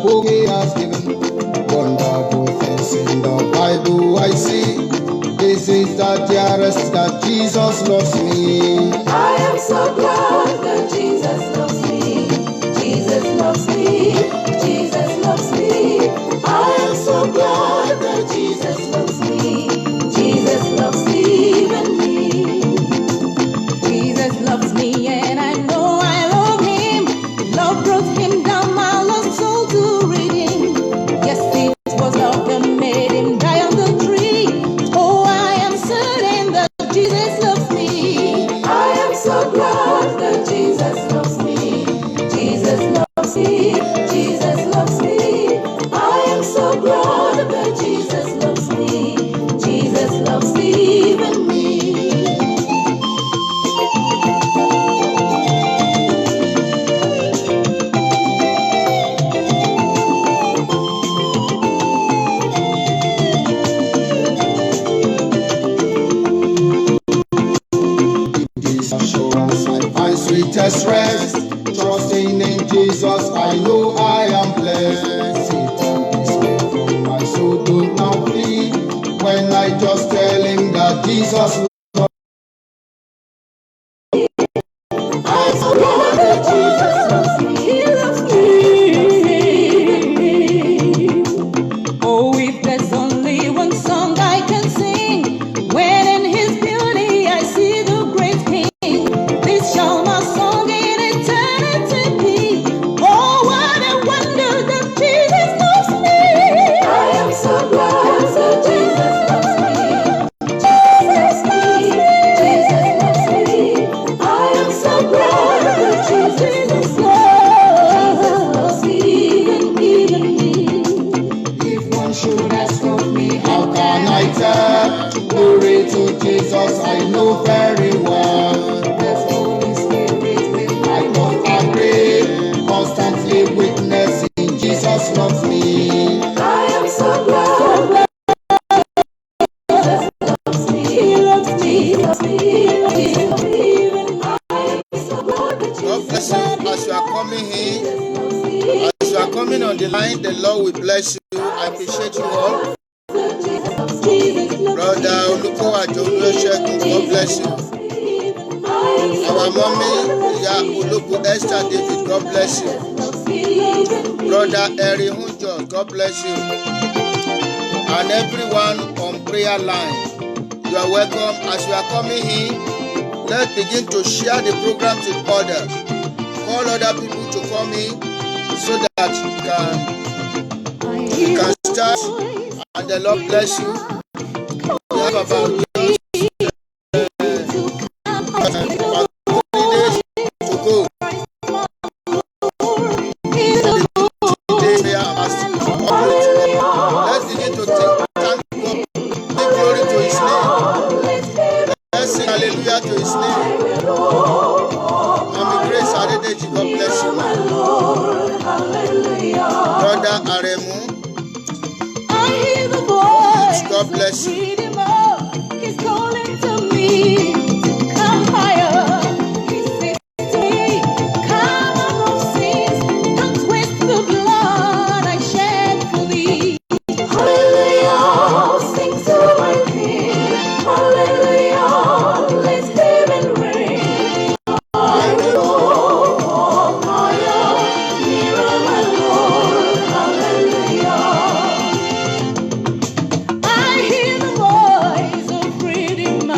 book he has given. Wonderful things in the Bible I see. This is the dearest that Jesus loves me. I am so glad that Jesus loves me. Jesus loves me. Jesus loves me. I am so glad that Jesus loves me. Jesus loves even me. Jesus loves me and I know I love him. Love brought him down, my lost soul to redeem. Yes, it was love that made him die on the tree. Oh, I am certain that Jesus loves me. I am so glad that Jesus loves me. Jesus loves me. Jesus loves me. I am so glad that Jesus loves me. Jesus loves even me. This assurance I find sweetest rest. Trusting in Jesus, I know I am blessed. Satan is free from my soul, don't now flee. When I just tell him that Jesus loves me. I'm so glad that Jesus loves me. He loves me. Oh, if there's only one song I can sing, when in his beauty I see the great King, this shall my song in eternity be. Oh, what a wonder that Jesus loves me. I am so glad that Jesus loves me. Jesus loves me. Jesus loves me. I am so glad that Jesus loves me. Jesus loves even me. If one should ask of me, how can I tell? Glory to Jesus, I know very well. The Holy Spirit with my God agree, constantly witnessing Jesus loves me. I am so glad Jesus loves me. He loves me. He loves me. He loves me. Even I am so glad that God bless you as you are coming in. As you are coming on the line, the Lord will bless you. I appreciate you all. Brother Olukowa Jonueshegun, God bless you. Our mommy, Uluku Esther David, God bless you. Brother Eri Hunjo, God bless you. And everyone on prayer line, you are welcome. As you are coming in, let's begin to share the program to others. Call other people to come in so that you can start, and the Lord bless you. We have about just 3 days to go. Today we are fasting. Let's begin to thank God. Give glory to his name. Let's sing hallelujah to his name. Mami Grace Adedeji, God bless you, man. Brother Aremu, God bless you. He's calling to me to come higher. He says to me, come on, of sins, don't waste the blood I shed for thee. Hallelujah, sing to my King. Hallelujah, let heaven ring. I will go higher, nearer my Lord. Hallelujah. I hear the voice of freedom.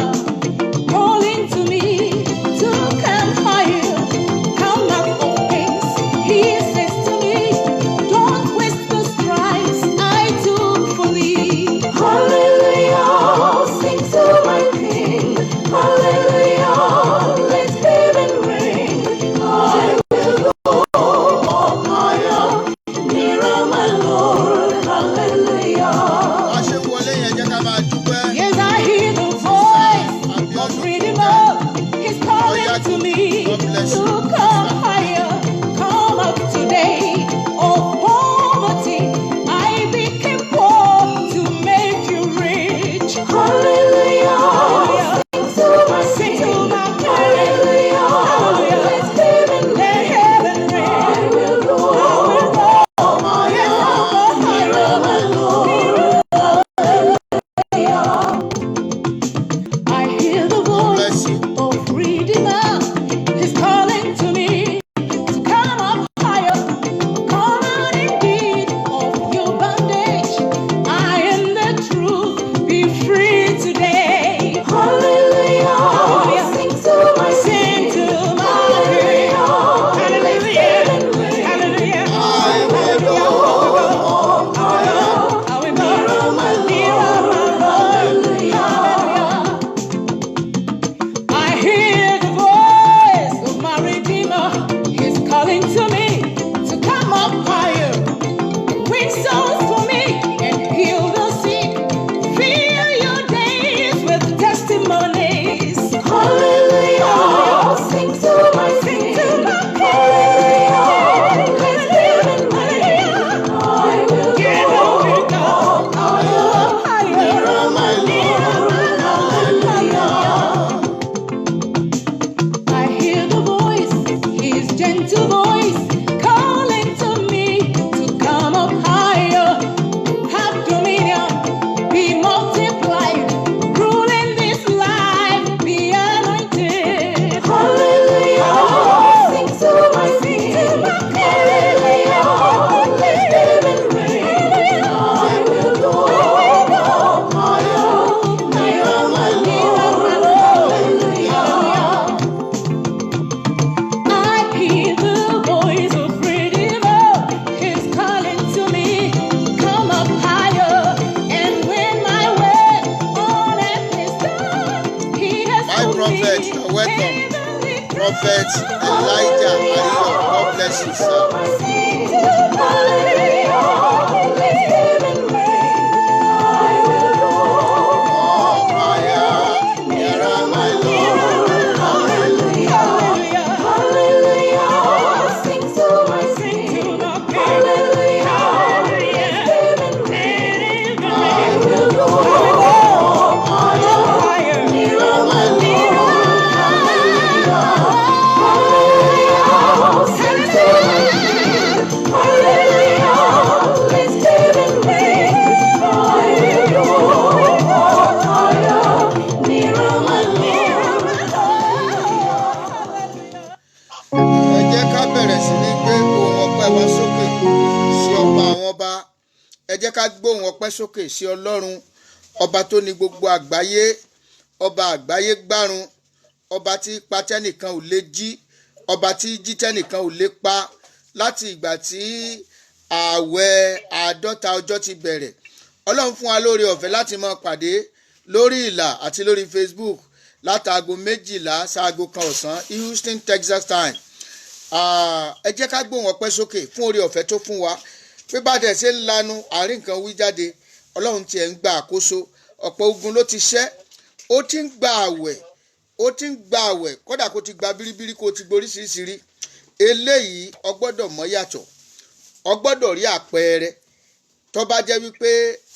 Prophet Elijah Ariyo, God bless you, sir. Ẹ jẹ́ ká gbóhùn ọpẹ́ sókè sí Ọlọ́run, ọba tó ní gbogbo àgbáyé, ọba àgbáyé gbárùn, ọba tí pa tẹ́nìkan ò lè jí, ọba tí jí tẹ́nìkan ò lè pa. Láti ìgbà tí ààwẹ̀ 50 ọjọ́ ti bẹ̀rẹ̀, Ọlọ́run fún wa lóore ọ̀fẹ́ láti máa pàdé lórí ìlà àti lórí Facebook látago 12 sáago 1 ọ̀sán Houston, Texas time. Ẹ jẹ́ ká gbóhùn ọpẹ́ sókè fún oore ọ̀fẹ́ tó fún wa. Pé bá dẹ̀ ṣe ń lanu àárín nǹkan wí jáde, Ọlọ́run tiẹ̀ ń gba àkóso. Ọ̀pọ̀ ogun ló ti ṣẹ́, ó ti ń gba àwẹ̀, kódà kó ti gba bíríbírí, kó ti gborí sírísírí. Eléyìí ọgbọ́dọ̀ mọ̀ yàtọ̀, ọgbọ́dọ̀ rí àpẹẹrẹ. Tó bá jẹ́ wípé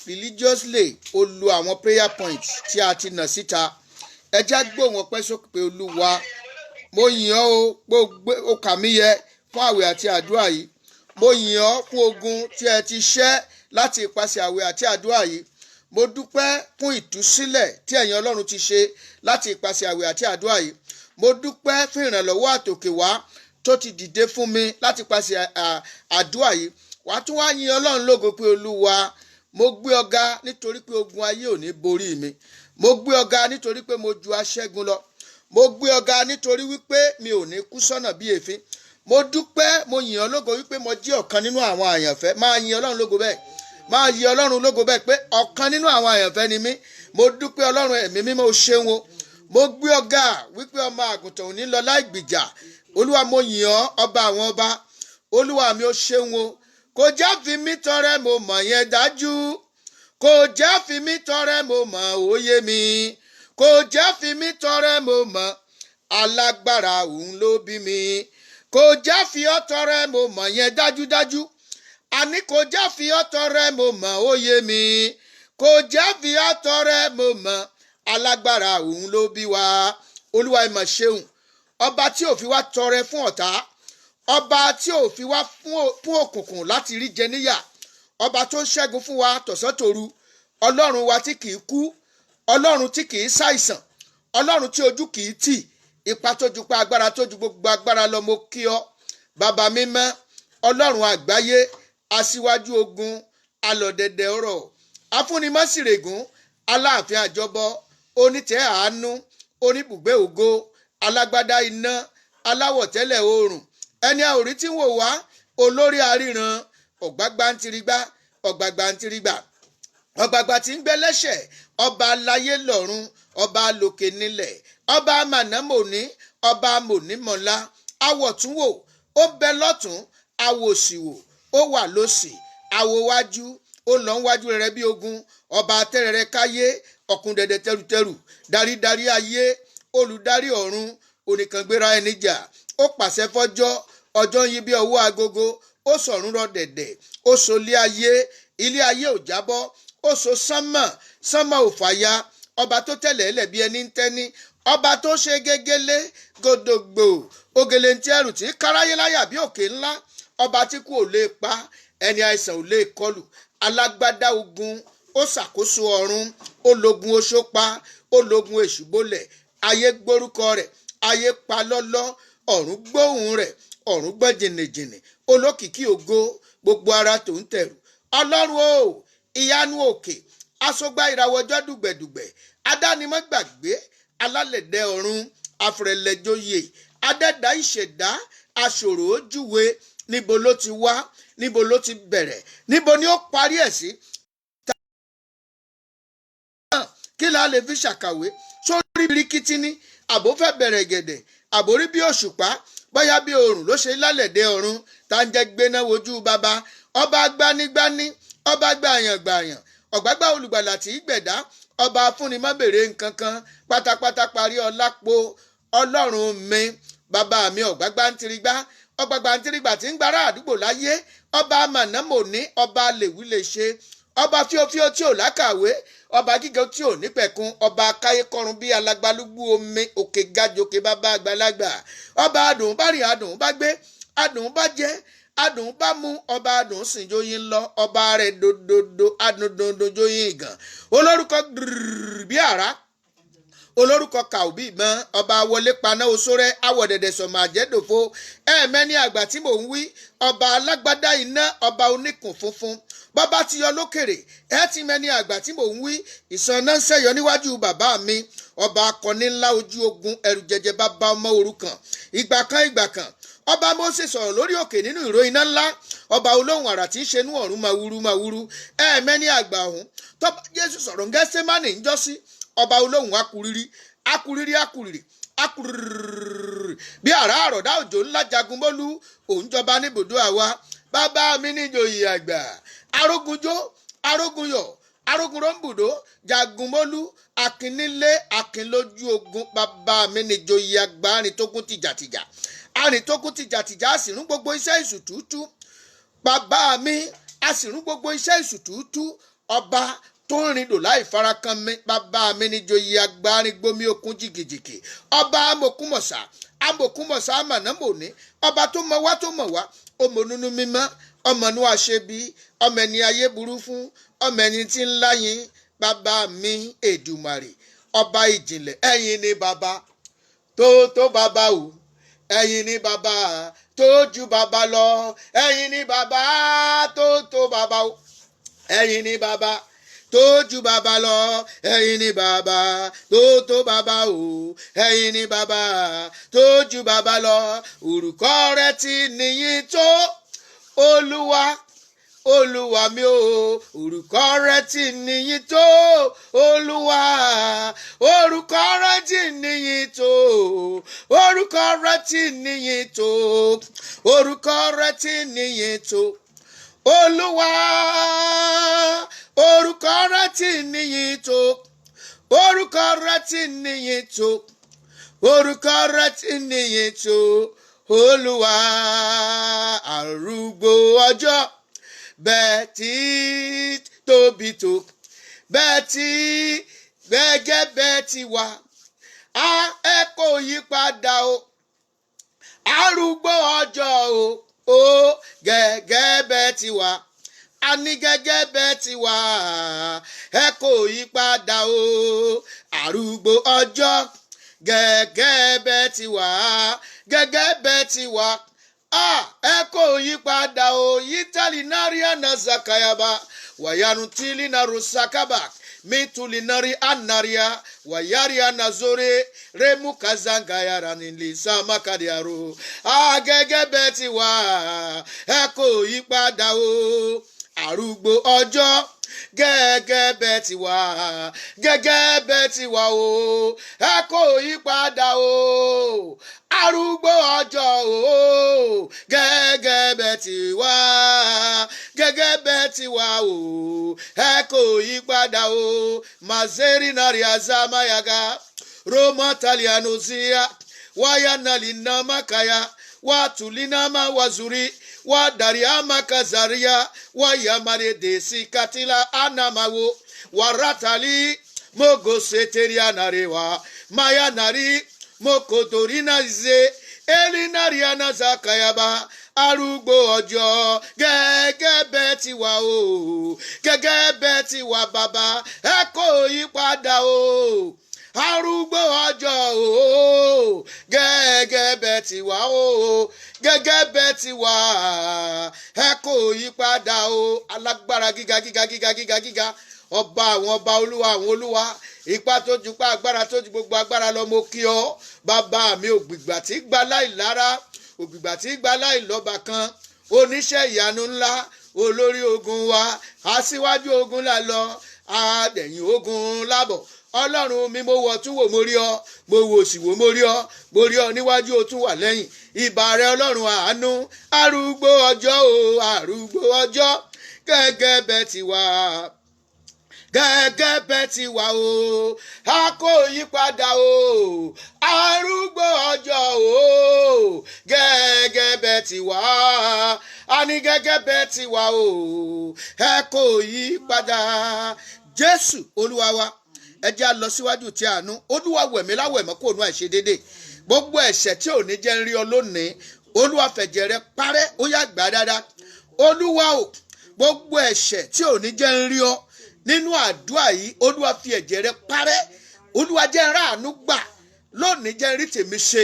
religiously ó lu àwọn prayer points tí a ti nà síta, ẹ jẹ́ gbóhùn ọpẹ́ sókè pé Olúwa, mo yìn ọ́ o pé ó kà mí yẹ fún àwẹ̀ àti àdúrà yìí. Mo yìn ọ́ fún ogun tí ẹ ti ṣẹ́ láti ipasẹ̀ àwẹ̀ àti àdúrà yìí. Mo dúpẹ́ fún ìtúsílẹ̀ tí ẹ̀yin Ọlọ́run ti ṣe láti ipasẹ̀ àwẹ̀ àti àdúrà yìí. Mo dúpẹ́ fún ìrànlọ́wọ́ àtòkè wá tó ti dìde fún mi láti ipasẹ̀ àdúrà yìí. Wàá tún wá yìn Ọlọ́run lógo pé Olúwa, mo gbé ọ ga nítorí pé ogun ayé ò ní borí mi. Mo gbé ọ ga nítorí pé mo ju aṣẹ́gun lọ. Mo gbé ọ ga nítorí wípé mi ò ní kú sọ́nà bí èéfín. Mo dúpẹ́, mo yìn ọ́ lógo wípé mo jẹ́ ọ̀kan nínú àwọn àyànfẹ́. Máa yìn Ọlọ́run lógo bẹ́ẹ̀. Máa yìn Ọlọ́run lógo bẹ́ẹ̀ pé ọ̀kan nínú àwọn àyànfẹ́ ni mí. Mo dúpẹ́ Ọlọ́run ẹ̀mí mímọ́, o ṣeun o. Mo gbé ọ ga wípé ọmọ àgùntàn ò ní lọ láì gbìjà. Olúwa, mo yìn ọ́, ọba àwọn ọba. Olúwa mi, o ṣeun o. Kò já fi mí tọrẹ, mo mọ̀ yẹn dájú. Kò já fi mí tọrẹ, mo mọ̀ òye mi. Kò já fi mí tọrẹ, mo mọ̀ alágbára òun ló bí mi. Kò já fi ọ́ tọrẹ, mo mọ̀ yẹn dájúdájú. Àní kò já fi ọ́ tọrẹ, mo mọ̀ òye mi. Kò já fi ọ́ tọrẹ, mo mọ̀ alágbára òun ló bí wa. Olúwa ẹ mà ṣeun. Ọba tí ò fi wá tọrẹ fún ọ̀tá, ọba tí ò fi wá fún òkùnkùn láti rí jẹ níyà, ọba tó ń ṣẹ́gun fún wa tọ̀sán tòru. Ọlọ́run wa tí kìí kú, Ọlọ́run tí kìí ṣàìsàn, Ọlọ́run tí ojú kìí tì, ipa tó ju pa agbára tó ju gbogbo agbára lọ. Mo kí ọ bàbá mímọ́, Ọlọ́run àgbáyé, aṣíwájú ogun, alọ̀dẹ̀dẹ̀ ọ̀rọ̀, afúnimọ́sìrègùn, aláàfin àjọbọ, onítẹ̀ àánú, oníbùgbé ògo, alágbádá iná, aláwọ̀tẹ́lẹ̀ oòrùn, ẹni àórí tí ń wò wá, olórí aríran, ọ̀gbágbántirigbá, ọ̀gbàgbántirigbà, ọ̀gbàgbà tí ń gbé lẹ́sẹ̀, ọba aláyé lọ́run, ọba lókè nílẹ̀, ọba mànàmọ́ní, ọba mònímọ́lá, awọ̀túnwò, ó bẹ lọ́tún, awòsìwò, ó wà lósì, awòwájú, ó lọ ń wájú rẹ̀ bí ogun, ọba tẹ́rẹ̀rẹ̀ káyé, ọ̀kúndẹ̀dẹ̀ tẹrutẹru, darídarí ayé, olùdarí ọ̀run, oníkangbéra ẹni jà, ó pàṣẹ fọ́jọ́, ọjọ́ ń yí bí ọwọ́ agogo, ó sọ̀run rọ̀ dẹ̀dẹ̀, ó so ilé ayé ò jábọ́, ó so sánmà ò fàya, ọba tó tẹ̀lé ẹlẹ̀ bí ẹni ń tẹ́ni, ọba tó ṣe gégélé gòdògbò, ògèlè ń tí ẹrù tí káráyé láyà bí òkè ńlá, ọba tí kú ò lè pa, ẹni àìsàn ò lè kọlù, alágbádá ogun, ó ṣàkóso ọ̀run, ó lógun oṣó pa, ó lógun èṣù bólẹ̀, ayé gbórúkọ rẹ̀, ayé pa lọ́lọ́, ọ̀run gbóhùn rẹ̀, ọ̀run gbọ́ jìnnìjìnnì, olókìkí ògo, gbogbo ara tó ń tẹ̀rù. Ọlọ́run o, ìyanu òkè, aṣọgbà ìràwọ̀ ọjọ́ dùgbẹ̀dùgbẹ̀, adánimọ̀gbàgbé, alálẹ̀dẹ̀ ọ̀run, afẹ̀rẹ̀lẹ̀jọyè, adẹ́dá ìṣẹ̀dá, aṣòro ojúwe, níbo ló ti wá, níbo ló ti bẹ̀rẹ̀, níbo ni ó parí ẹ̀ sí. Kí la lè fi ṣàkàwé sórí birikiti ní àbó fẹ́ bẹ̀rẹ̀ gẹ̀dẹ̀, àbórí bí òṣùpá bóyá bí oòrùn ló ṣe lálẹ̀dẹ̀ ọ̀run tá ń jẹ́ gbéná wojú bàbá ọba gbanigbani ọba gbàyàngbàyàn ọ̀gbágbá olùgbàlà tí í gbẹ̀dá ọba afúnimọ́bèrè nǹkan kan pátápátá parí ọlápò ọlọ́run mi bàbá mi ọ̀gbágbá ń tirigbá ọgbàgbà ń tirigbà tí ń gbára àdúgbò láyé ọba mànámòní ọba lèwí lè ṣe ọba fíofíó tí ò lákàwé ọba gíga tí ò nípẹ̀kun ọba káyé kọrun bí alágbálúgbú omi òkè gàjòkè bàbá àgbàlagbà ọba adùn bá rìn adùn bá gbé adùn bá jẹ adùn bá mú ọba adùn sìn jóyin lọ ọba rẹ̀ dòdòdò adùn dòdò jóyin ìgàn olórúkọ bí àrá olórúkọ kàwbí mọ ọba wọlé paná oṣórẹ awọdẹdẹ sọmọ àjẹdòfo ẹẹmẹni àgbà tí mò ń wí ọba alágbádá iná ọba oníkùn funfun bàbá ti yọ lókèrè ẹ ti mẹni àgbà tí mò ń wí ìsànná ń ṣẹyọ níwájú bàbá mi ọba akọni ńlá ojú ogun ẹrù jẹjẹ bàbá ọmọ òrukàn ìgbà kan ọba Mósè sọ̀rọ̀ lórí òkè nínú ìró iná ńlá ọba olóhùn àrà tí ń ṣe inú ọ̀run mawuru ẹẹmẹni àgbà ọ̀hún tọ́ba Jésù sọ̀rọ̀ ń Gẹ́símánì ń jọ́sí ọba olóhùn akuriri bí àrá àròdá òjò ńlá jagun mólú òun jọba níbùdó àwa bàbá mi níjòyè àgbà arógunjó arógunyọ̀ arógunrọ́nbùdó jagun mólú akínílé akínlójú ogun bàbá mi níjòyè àgbà arìntókùn tìjàtìjà àsìrún gbogbo iṣẹ́ ìṣùtútù bàbá mi àsìrún gbogbo iṣẹ́ ìṣùtútù ọba tó ń rìn dò láì farakan mi bàbá mi níjòyè agbárin gbomi okun jìgìjìgì ọba amòkúmọ̀sá amànámòní ọba tó mọ wá ọmọ nínú mímọ́ ọmọ inú àṣebí ọmọ ẹni ayé burú fún ọmọ ẹni tí ń láyìn bàbá mi èdùmàrè ọba ìjìnlẹ̀ ẹ̀yin ni bàbá tó bàbá o ẹ̀yin ni bàbá tó ju bàbá lọ ẹ̀yin ni bàbá tó bàbá o ẹ̀yin ni bàbá tó ju bàbá lọ ẹ̀yin ni bàbá tó bàbá o ẹ̀yin ni bàbá tó ju bàbá lọ orúkọ rẹ̀ ti níyìn tó olúwa mi o orúkọ rẹ̀ ti níyìn tó olúwa orúkọ rẹ̀ ti níyìn tó orúkọ rẹ̀ ti níyìn tó orúkọ rẹ̀ ti níyìn tó olúwa orúkọ rẹ̀ ti níyìn tó orúkọ rẹ̀ ti níyìn tó orúkọ rẹ̀ ti níyìn tó olúwa arúgbó ọjọ́ bẹ́ẹ̀ tí tóbi tó bẹ́ẹ̀ tí gẹ́gẹ́ bẹ́ẹ̀ ti wà ẹ kò yí padà o arúgbó ọjọ́ o gẹ́gẹ́ bẹ́ẹ̀ ti wà àní gẹ́gẹ́ bẹ́ẹ̀ ti wà ẹ kò yí padà o arúgbó ọjọ́ gẹ́gẹ́ bẹ́ẹ̀ ti wà gẹ́gẹ́ bẹ́ẹ̀ ti wà ẹ kò yí padà o yítàlí náríà náà zakayaba wàyánu tìlí náà rusakaba mitulinari anaria wayaria nazore remu kazangayara nílé samakadiaro gẹ́gẹ́ bẹ́ẹ̀ ti wà ẹ kò yí padà o arúgbó ọjọ́ gẹ́gẹ́ bẹ́ẹ̀ ti wà gẹ́gẹ́ bẹ́ẹ̀ ti wà o ẹ kò yí padà o arúgbó ọjọ́ o gẹ́gẹ́ bẹ́ẹ̀ ti wà gẹ́gẹ́ bẹ́ẹ̀ ti wà o ẹ kò yí padà o mazeri nari azamayaga roma talianozia wayanalina makaya watulinama wazuri wadariama kazaria wayamare desi katila anamawo waratali mogoseteria narewa maya nari mokotorina ze elinariana zakayaba arúgbó ọjọ́ gẹ́gẹ́ bẹ́ẹ̀ ti wà o gẹ́gẹ́ bẹ́ẹ̀ ti wà bàbá ẹ kò yí padà o arúgbó ọjọ́ o gẹ́gẹ́ bẹ́ẹ̀ ti wà o gẹ́gẹ́ bẹ́ẹ̀ ti wà ẹ kò yí padà o alágbára gíga ọba àwọn ọba olúwa àwọn olúwa ipá tó ju pa agbára tó ju gbogbo agbára lọ mo kí ọ bàbá mi ògbìgbà tí gba láì lára ògbìgbà tí gba láì lọ́ba kan oníṣẹ́ ìyanu ńlá olórí ogun wa aṣíwájú ogun là lọ adẹ̀yìn ogun lábọ̀ ọlọ́run mi mo wọ̀ tún wò mo rí ọ, mo wò sì wò mo rí ọ níwájú o tún wà lẹ́yìn. Ìbà rẹ ọlọ́run àánú, arúgbó ọjọ́ o, arúgbó ọjọ́, gẹ́gẹ́ bẹ́ẹ̀ ti wà, gẹ́gẹ́ bẹ́ẹ̀ ti wà o, a kò yí padà o, arúgbó ọjọ́ o, gẹ́gẹ́ bẹ́ẹ̀ ti wà, a ní gẹ́gẹ́ bẹ́ẹ̀ ti wà o, ẹ kò yí padà. Jésù olúwa wa, ẹ jẹ́ á lọ síwájú tí àánú. Olúwa wẹ̀mí láwẹ̀mọ́ kò nú àìṣedédé, gbogbo ẹ̀ṣẹ̀ tí ò ní jẹ́ ń rí ọ lónìí, olúwa fẹ̀jẹ̀ rẹ parẹ́, ó yá gbà dáadáa. Olúwa o, gbogbo ẹ̀ṣẹ̀ tí ò ní jẹ́ ń rí ọ nínú àdúrà yìí, olúwa fi ẹ̀jẹ̀ rẹ parẹ́. Olúwa jẹ́ n ráàánú gbà lónìí, jẹ́ n rí tèmi ṣe.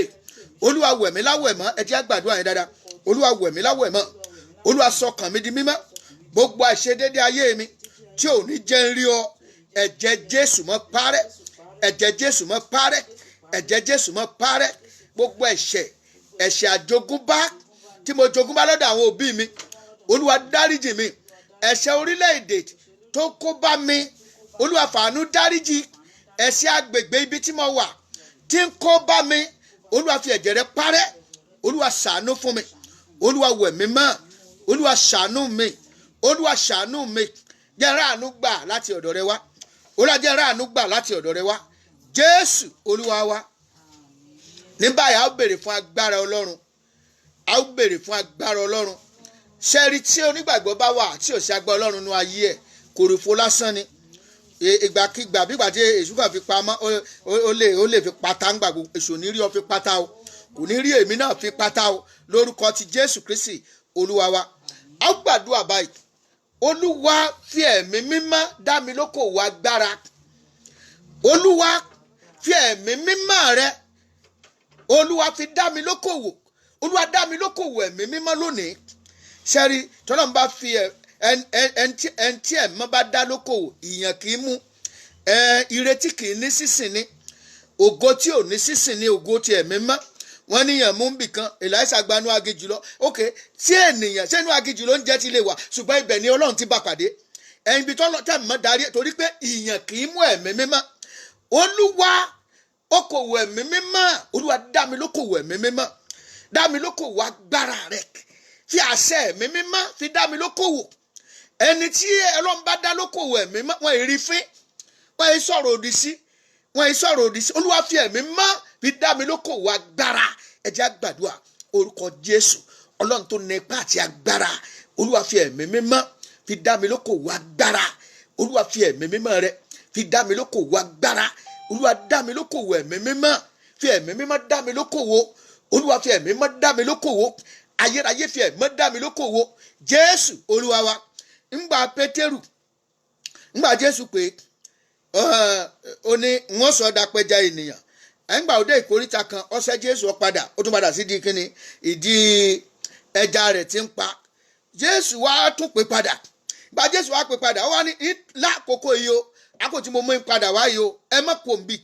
Olúwa wẹ̀mí láwẹ̀mọ́, ẹ jẹ́ á gbàdúrà yẹn dáadáa. Olúwa wẹ̀mí láwẹ̀mọ́, olúwa sọkàn mi di mímọ́, gbogbo àìṣedédé ayé mi tí ò ní jẹ́ ń rí ọ, ẹ̀jẹ̀ Jésù mọ́ parẹ́, ẹ̀jẹ̀ Jésù mọ́ parẹ́, ẹ̀jẹ̀ Jésù mọ́ parẹ́. Gbogbo ẹ̀ṣẹ̀ àjogúnbá tí mo jogúnbá lọ́dọ̀ àwọn òbí mi, olúwa dáríjì mi. Ẹ̀ṣẹ̀ orílẹ̀-èdè tó kó bá mi, olúwa fàánú dáríjì. Ẹ̀ṣẹ̀ agbègbè ibi tí mo wà tí ń kó bá mi, olúwa fi ẹ̀jẹ̀ rẹ parẹ́. Olúwa ṣàánú fún mi, olúwa wẹ̀ mí mọ́, olúwa ṣàánú mi, olúwa ṣàánú mi. Jẹ́ n ráàánú gbà láti ọ̀dọ̀ rẹ wá, olúwa jẹ́ n ráàánú gbà láti ọ̀dọ̀ rẹ wá. Jésù olúwa wa. Ní báyìí a ó béèrè fún agbára ọlọ́run, a ó béèrè fún agbára ọlọ́run. Ṣẹ́rí tí onígbàgbọ́ bá wà tí ò sí agbára ọlọ́run nínú ayé ẹ̀, kòròfo lásán ni. Ìgbàkigbà bí ìgbà tí èṣù kan fi pamọ́, ó lè fi pátá ń gbàgbọ́. Èṣù ní rí ọ fi pátá o, kò ní rí èmi náà fi pátá o, lórúkọ ti Jésù Kristi olúwa wa. A ó gbàdúrà báyìí. Olúwa fi ẹ̀mí mímọ́ dá mi lókòwò agbára. Olúwa fi ẹ̀mí mímọ́ rẹ, olúwa fi dá mi lókòwò. Olúwa dá mi lókòwò ẹ̀mí mímọ́ lónìí. Ṣẹ́rí tọ́lọ́run bá fi ẹni tí ẹ̀mọ́ bá dá lókòwò, ìyàn kì í mú, ìrètí kì í ní sísìn ní, ògo tí ò ní sísìn ní ògo ti ẹ̀mí mọ́. Wọ́n níyàn mú bì kan, Èlíṣà gbanú aginjù lọ. Okay, tí ènìyàn sẹ́nu aginjù ló ń jẹ́ ti lè wà, ṣùgbọ́n ibẹ̀ ni Ọlọ́run ti bá pàdé. Ẹ̀yin bí tọ́lọ́ tẹ̀ mọ́ darí, torí pé ìyàn kì í mú ẹ̀mí mímọ́. Olúwa okòwò ẹ̀mí mímọ́, olúwa dá mi lókòwò ẹ̀mí mímọ́, dá mi lókòwò agbára rẹ̀, fi àṣẹ ẹ̀mí mímọ́ fi dá mi lókòwò. Ẹni tí Ọlọ́run bá dá lókòwò ẹ̀mí mímọ́, wọ́n èrí fín, wọ́n èyí sọ̀rọ̀ òdì sí, wọ́n èyí sọ̀rọ̀ òdì sí. Olúwa fi ẹ̀mí mímọ́ fi dá mi lókòwò agbára. Ẹ jẹ́ á gbàdúrà orúkọ Jésù, Ọlọ́run tó ní ipá àti agbára. Olúwa fi ẹ̀mí mímọ́ fi dá mi lókòwò agbára. Olúwa fi ẹ̀mí mímọ́ rẹ fi dá mi lókòwò agbára. Olúwa dá mi lókòwò ẹ̀mí mímọ́, fi ẹ̀mí mímọ́ dá mi lókòwò. Olúwa fi ẹ̀mí mímọ́ dá mi lókòwò. Ayérayé fi ẹ̀mí mímọ́ dá mi lókòwò. Jésù olúwa wa. Ńgbà Pétérù, ńgbà Jésù pé ó ní wọ́n sọ dapẹja ènìyàn. Ńgbà òde ìkóríta kan, ọsẹ Jésù ó padà, ó tún padà sí di kíni, ìdí ẹja rẹ̀ tí ń pa. Jésù wá tún pè padà. Gba Jésù wá pè padà, ó wá ní lákòókò yìí o, àkókò tí mo mú padà wá yìí o, ẹ má kò ń bì,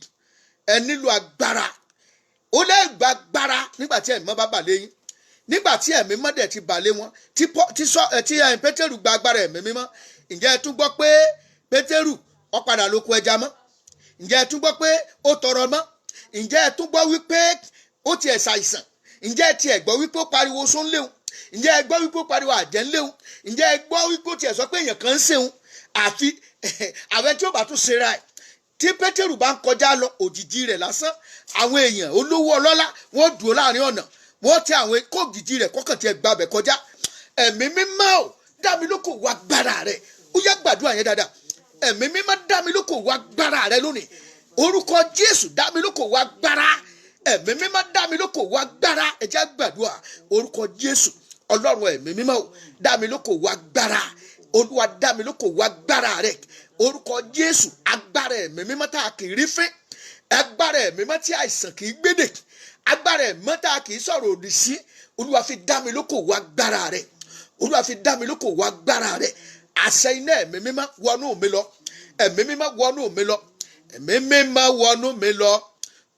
ẹ nílò agbára. Ó lè gba agbára nígbà tí ẹ̀mí bá bà lé yín. Nígbà tí ẹ̀mí mọ́ dẹ̀ ti bà lé wọn, tí Pétérù gba agbára ẹ̀mí mímọ́. Ǹjẹ́ ẹ tún gbọ́ pé Pétérù ó padà lóko ẹja mọ́? Ǹjẹ́ ẹ tún gbọ́ pé ó tọrọ mọ́? Ǹjẹ́ ẹ tún gbọ́ wípé ó tiẹ̀ ṣàìsàn? Ǹjẹ́ ẹ tiẹ̀ gbọ́ wípé ó pariwo sún léwu? Ǹjẹ́ ẹ gbọ́ wípé ó pariwo àjẹ́ léwu? Ǹjẹ́ ẹ gbọ́ wípé ó tiẹ̀ sọ pé èèyàn kan ń ṣeun? Àfi àwọn tí ó bá tún ṣera ẹ̀. Tí Pétérù bá ń kọjá lọ, òjìji rẹ̀ lásán, àwọn èèyàn olówó ọlọ́lá wọ́n dúró láàrin ọ̀nà, wọ́n tẹ àwọn kó òjìji rẹ̀ kọ́kàn tiẹ̀ gbabẹ̀ kọjá. Ẹ̀mí mímọ́ ò dá mi lókòwò agbára rẹ̀. Ó yá gbàdúrà yẹn dáadáa. Ẹ̀mí mímọ́ dá mi lókòwò agbára rẹ̀ lónìí. Orúkọ Jésù dá mi lókòwò agbára. Ẹ̀mí mímọ́ dá mi lókòwò agbára. Ẹ jẹ́ gbàdúrà orúkọ Jésù. Ọlọ́run ẹ̀mí mímọ́ ò dá mi lókòwò agbára. Olúwa dá mi lókòwò agbára rẹ̀. Orúkọ Jésù, agbára ẹ̀mí mímọ́ tá a kì í rí fín, agbára ẹ̀mí mímọ́ tí àìsàn kì í gbédè, agbára ẹ̀mí mímọ́ tá a kì í sọ̀rọ̀ òdì sí. Olúwa fi dá mi lókòwò agbára rẹ̀. Olúwa fi dá mi lókòwò agbára rẹ̀. Àṣẹ iná ẹ̀mí mímọ́ wọnú mi lọ. Ẹ̀mí mímọ́ wọnú mi lọ. Ẹ̀mí mímọ́ wọnú mi lọ.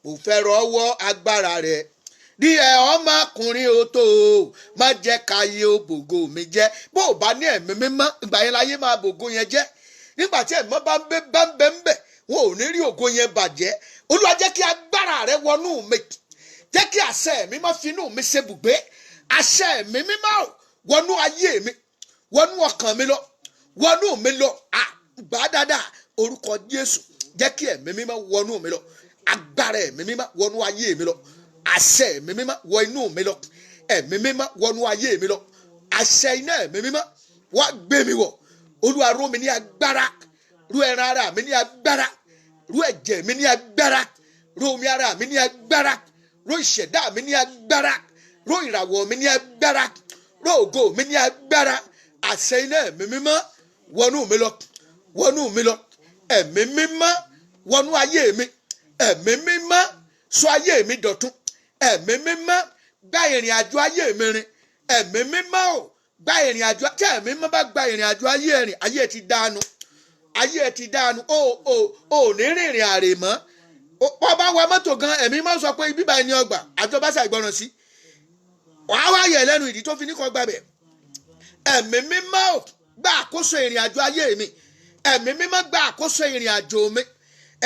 Mo fẹ́ rọ́wọ́ agbára rẹ̀. Díẹ̀ ọmọkùnrin o tó o, má jẹ́ káyé o bògo mi jẹ́. Bó o bá ní ẹ̀mí mímọ́, ìgbà yẹn láyé máa bògo yẹn jẹ́. Nígbà tí ẹ̀mí bá ń bẹ ń bẹ, wọn ò ní rí ògo yẹn bàjẹ́. Olúwa jẹ́ kí agbára rẹ wọnú mi, jẹ́ kí àṣẹ mi má finú mi ṣe bùgbé, àṣẹ mi mímọ́ wọnú ayé mi, wọnú ọkàn mi lọ, wọnú mi lọ. Gbà dáadáa, orúkọ Jésù, jẹ́ kí ẹ̀mí mímọ́ wọnú mi lọ, agbára ẹ̀mí mímọ́ wọnú ayé mi lọ, àṣẹ ẹ̀mí mímọ́ wọ inú mi lọ, ẹ̀mí mímọ́ wọnú ayé mi lọ, àṣẹ iná ẹ̀mí mímọ́ wá gbé mi wọ̀. Olúwa ró mi ní agbára, ró ẹran ara mi ní agbára, ró ẹ̀jẹ̀ mi ní agbára, ró omi ara mi ní agbára, ró ìṣẹ̀dá mi ní agbára, ró ìràwọ̀ mi ní agbára, ró ògo mi ní agbára. Àṣẹ iná ẹ̀mí mímọ́ wọnú mi lọ, wọnú mi lọ, ẹ̀mí mímọ́ wọnú ayé mi, ẹ̀mí mímọ́ sọ ayé mi dọ̀tun, ẹ̀mí mímọ́ gba ìrìn àjò ayé mi rìn, ẹ̀mí mímọ́ ò gba ìrìn àjò, tí ẹ̀mí mímọ́ bá gba ìrìn àjò ayé rìn, ayé ti dànù, ayé ti dànù. O ní rìnrìn àrè mọ́. Wọ́n bá wa mọ́tò gan, ẹ̀mí mímọ́ sọ pé bíbá ẹni ọgbà àjọ bá ṣàìgbọràn sí, wàá wá yẹ̀ lẹ́nu ìdí tó fi ní kọ́ gbàbẹ̀. Ẹ̀mí mímọ́ ò gba àkóso ìrìn àjò ayé mi, ẹ̀mí mímọ́ gba àkóso ìrìn àjò mi,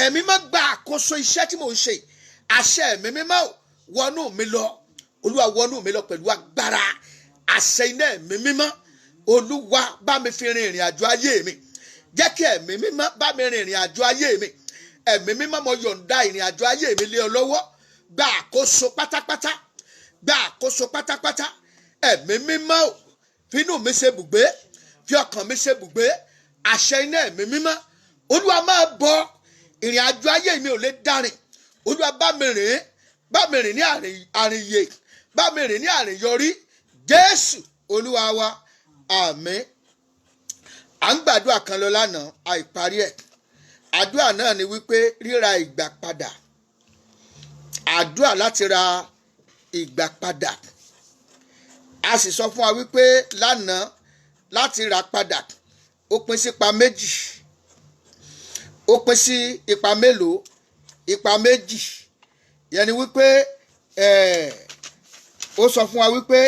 ẹ̀mí mímọ́ gba àkóso iṣẹ́ tí mò ń ṣe. Àṣẹ ẹ̀mí mímọ́ wọnú mi lọ, Olúwa wọnú mi lọ pẹ̀lú agbára. Àṣẹ iná ẹ̀mí mímọ́, Olúwa bá mi fi rin ìrìn àjò ayé mi, jẹ́ kí ẹ̀mí mímọ́ bá mi rin ìrìn àjò ayé mi. Ẹ̀mí mímọ́, mo yọ̀ǹda ìrìn àjò ayé mi lé ọ lọ́wọ́, gba àkóso pátápátá, gba àkóso pátápátá. Ẹ̀mí mímọ́ ò fínú mi ṣe bùgbé, fi ọkàn mi ṣe bùgbé. Àṣẹ iná ẹ̀mí mímọ́, Olúwa máa bọ ìrìn àjò ayé mi ò lè dárìn. Olúwa bá mi rìn ní àrìnyè, bá mi rìn ní àrìnyọrí. Jésù Olúwa wa, àmín. À ń gbàdúrà kan lọ lánàá, àìparí ẹ̀. Àdúrà náà ni wípé ríra ìgbà padà, àdúrà láti ra ìgbà padà. A sì sọ fún wa wípé lánàá láti ra padà ó pín sí ipa méjì. Ó pín sí ipa mélòó? Ipa méjì. Yẹn ni wípé ó sọ fún wa wípé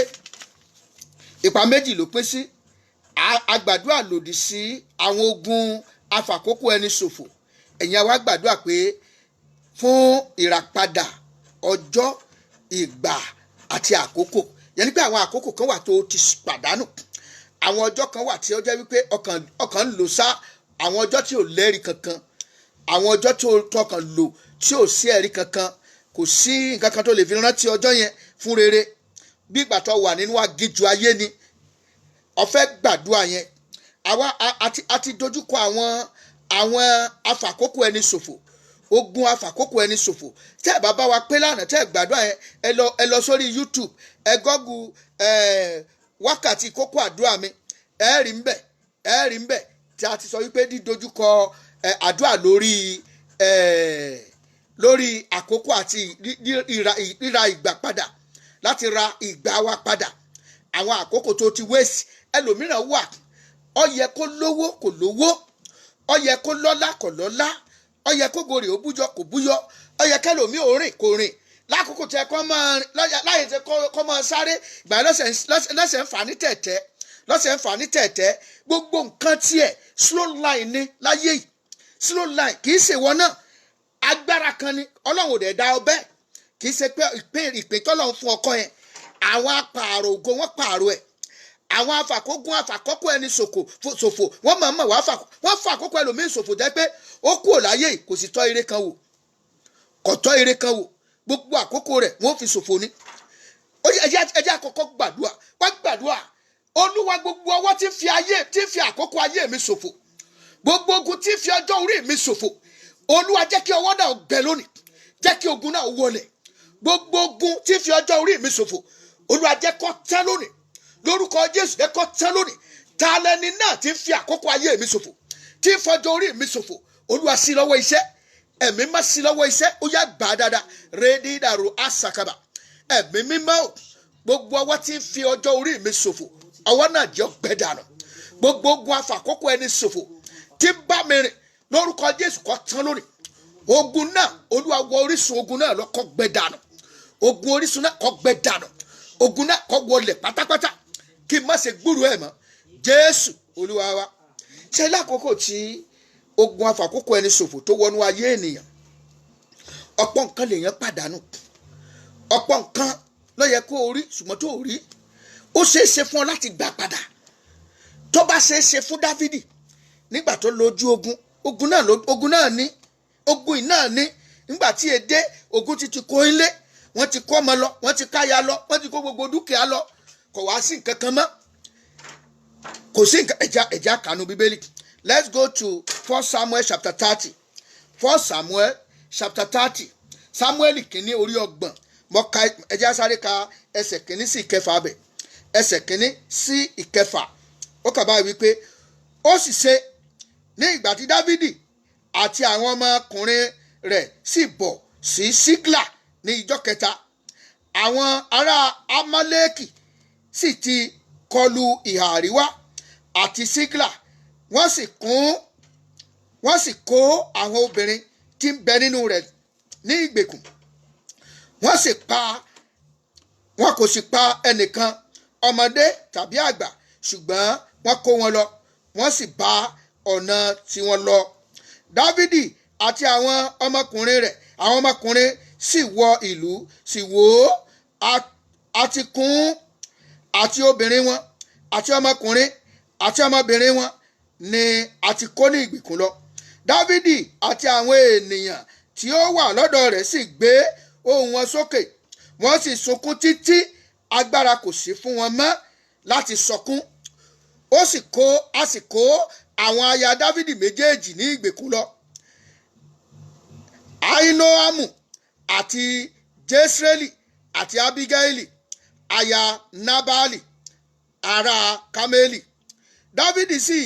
ipa méjì ló pín sí. A gbàdúrà lòdì sí àwọn ogun afàkókò ẹni ṣòfò. Ẹ̀yin àwa gbàdúrà pé fún ìràpadà ọjọ́, ìgbà àti àkókò. Yẹn ni pé àwọn àkókò kan wà tó ti pàdánù, àwọn ọjọ́ kan wà tí ó jẹ́ wípé ọkàn ń lò sá, àwọn ọjọ́ tí ò lẹ́rìí kankan, àwọn ọjọ́ tí ọkàn lò tí ò sí ẹ̀rí kankan, kò sí nǹkan kan tó lè fi rántí ọjọ́ yẹn fún rere, bí ìgbà tó wà nínú aginjù ayé ni. Ó fẹ́ gbàdúrà yẹn. Àwa àti dojúkọ àwọn afàkókò ẹni ṣòfò, ogun afàkókò ẹni ṣòfò. Tẹ́ ẹ bá bá wa pé lánàá, tẹ́ ẹ gbàdúrà yẹn, ẹ lọ sórí YouTube, ẹ gọ́gù wákàtí kókó àdúrà mi, ẹ rí ń bẹ̀ tí a ti sọ wípé dídojúkọ àdúrà lórí àkókò àti ríra ìgbà padà, láti ra ìgbà wa padà. Àwọn àkókò tó ti wéèsì, ẹlòmíràn wà, ó yẹ kó lówó kò lówó, ó yẹ kó lọ́lá kò lọ́lá, ó yẹ kó gòrè ó bújọ kò búyọ, ó yẹ kẹlòmí ò rìn kò rìn. Lákòókò tẹ kọ́ máa láyé tẹ kọ́ máa sáré, ìgbà lọ́sẹ̀ ń fà ní tẹ̀tẹ̀, gbogbo nǹkan tiẹ̀ slow line ni láyé yìí, slow line. Kì í ṣe wọn náà, agbára kan ni Ọlọ́run ò dẹ̀ dá ọ bẹ́ẹ̀. Kì í ṣe pé ìpín tọ́lọ́run fún ọkọ yẹn, àwọn apààrọ̀ ògo wọ́n pààrọ̀ ẹ̀, àwọn afàkókò ẹni ṣòfò wọ́n mọ̀ wọ́n fà àkókò ẹlòmíín ṣòfò jẹ́ pé ó kú ò láyé kò sì tọ́ ire kan wò, kò tọ́ ire kan wò, gbogbo àkókò rẹ̀ wọ́n fi ṣòfò ni. Ẹjẹ́ àkọ́kọ́ gbàdúrà, wá gbàdúrà. Olúwa, gbogbo ọwọ́ tí fi àkókò ayé mi ṣòfò, gbogbo ogun tí fi ọjọ́ orí mi ṣòfò, Olúwa jẹ́ kí ọwọ́ náà gbẹ lónìí, jẹ́ kí ogun náà wọlẹ̀. Gbogbo ogun tí fi ọjọ́ orí mi ṣòfò, Olúwa jẹ́ kó tán lónìí, lórúkọ Jésù jẹ́ kó tán lónìí. Ta lẹni náà tí fi àkókò ayé mi ṣòfò, tí fọjọ́ orí mi ṣòfò? Olúwa sí lọ́wọ́ iṣẹ́, ẹ̀mí má sí lọ́wọ́ iṣẹ́. Ó yá gbà dáadáa, rédí dàrú àṣàkàbà. Ẹ̀mí mímọ́, gbogbo ọwọ́ tí fi ọjọ́ orí mi ṣòfò, ọwọ́ náà jẹ́ ọgbẹ́ dànù. Gbogbo ogun afàkókò ẹni ṣòfò tí bá mi rìn, lórúkọ Jésù kó tán lónìí. Ogun náà, Olúwa wọ orísun ogun náà lọ, kó gbẹ dànù. Ogun orísun náà kó gbẹ dànù. Ogun náà kó wọlẹ̀ pátápátá, kí n má ṣe gbúròó ẹ̀ mọ́. Jésù Olúwa wa. Ṣé lákòókò tí ogun afàkókò ẹni ṣòfò tó wọnú ayé ènìyàn. Ọ̀pọ̀ nǹkan lèèyàn pàdánù, ọ̀pọ̀ nǹkan ló yẹ kó o rí ṣùgbọ́n tó o rí. Ó ṣeé ṣe fún ọ láti gbà padà. Tó bá ṣeé ṣe fún Dáfídì nígbà tó lójú ogun náà ní ogun náà ní nígbà tí èdè ogun ti kó ilé, wọ́n ti kó ọmọ lọ, wọ́n ti káya lọ, wọ́n ti kó gbogbo dúkìá lọ, kò wá sí nǹkan kan mọ́, kò sí nǹkan. ẹja kànú bíbélì. Let's go to 1 Samuel chapter 30. 1 Samuel chapter 30. Samuel kìíní orí 30. Mo ka ẹja sáré ka ẹsẹ̀ kìíní sí ìkẹfà bẹ̀. Ẹsẹ̀ kìíní sí ìkẹfà. Ó kà báyìí wípé ó sì ṣe ní ìgbà tí Dávidi àti àwọn ọmọkùnrin rẹ̀ sì bọ̀ sí Síklà ní ìjọ́ kẹta, àwọn ará Amálẹ́kì sì ti kọlu ìhà àríwá àti Síklà, wọ́n sì kó àwọn obìnrin tí ń bẹ nínú rẹ̀ ní ìgbèkùn. Wọ́n kò sì pa ẹnìkan, ọmọdé tàbí àgbà, ṣùgbọ́n wọ́n kó wọn lọ, wọ́n sì bá ọ̀nà tí wọ́n lọ. Dávidi àti àwọn ọmọkùnrin sì wọ ìlú, sì wò ó, àti kún àti obìnrin wọn àti ọmọkùnrin àti ọmọbìnrin wọn ni a ti kó ní ìgbèkùn lọ. Dávidi àti àwọn ènìyàn tí ó wà lọ́dọ̀ rẹ̀ sì gbé ohùn wọn sókè, wọ́n sì sunkún títí agbára kò sí fún wọn mọ́ láti sọkún. A sì kó àwọn aya Dávidi méjèèjì ní ìgbèkùn lọ, Ahinoamu àti Jesreeli àti Abigaili aya Nabali ará Kameli. Dávidi sì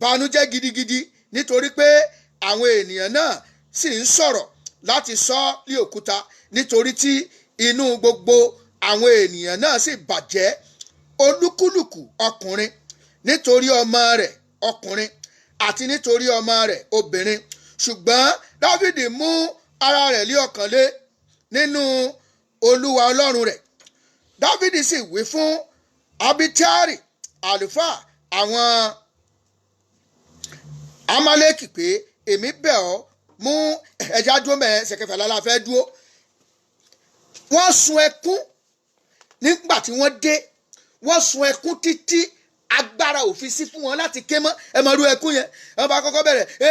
banújẹ́ gidigidi nítorí pé àwọn ènìyàn náà sì ń sọ̀rọ̀ láti sọ lé òkúta, nítorí tí inú gbogbo àwọn ènìyàn náà sì bàjẹ́, olúkúlùkù ọkùnrin nítorí ọmọ rẹ̀ ọkùnrin àti nítorí ọmọ rẹ̀ obìnrin. Ṣùgbọ́n Dávidi mú ara rẹ̀ lé ọkàn lé nínú Olúwa Ọlọ́run rẹ̀. Dávidi sì wí fún Abiatari àlùfáà àwọn Amálẹ́kì pé, èmi bẹ̀ ọ́, mú ẹja dúró mẹ́ẹ̀ ṣẹ̀kẹfà lálá fẹ́ dúró. Wọ́n sun ẹkún nígbà tí wọ́n dé, wọ́n sun ẹkún títí agbára ò fi sí fún wọn láti ké mọ́. Ẹ mọ̀ irú ẹkún yẹn, wọ́n bá kọ́kọ́ bẹ̀rẹ̀ ẹ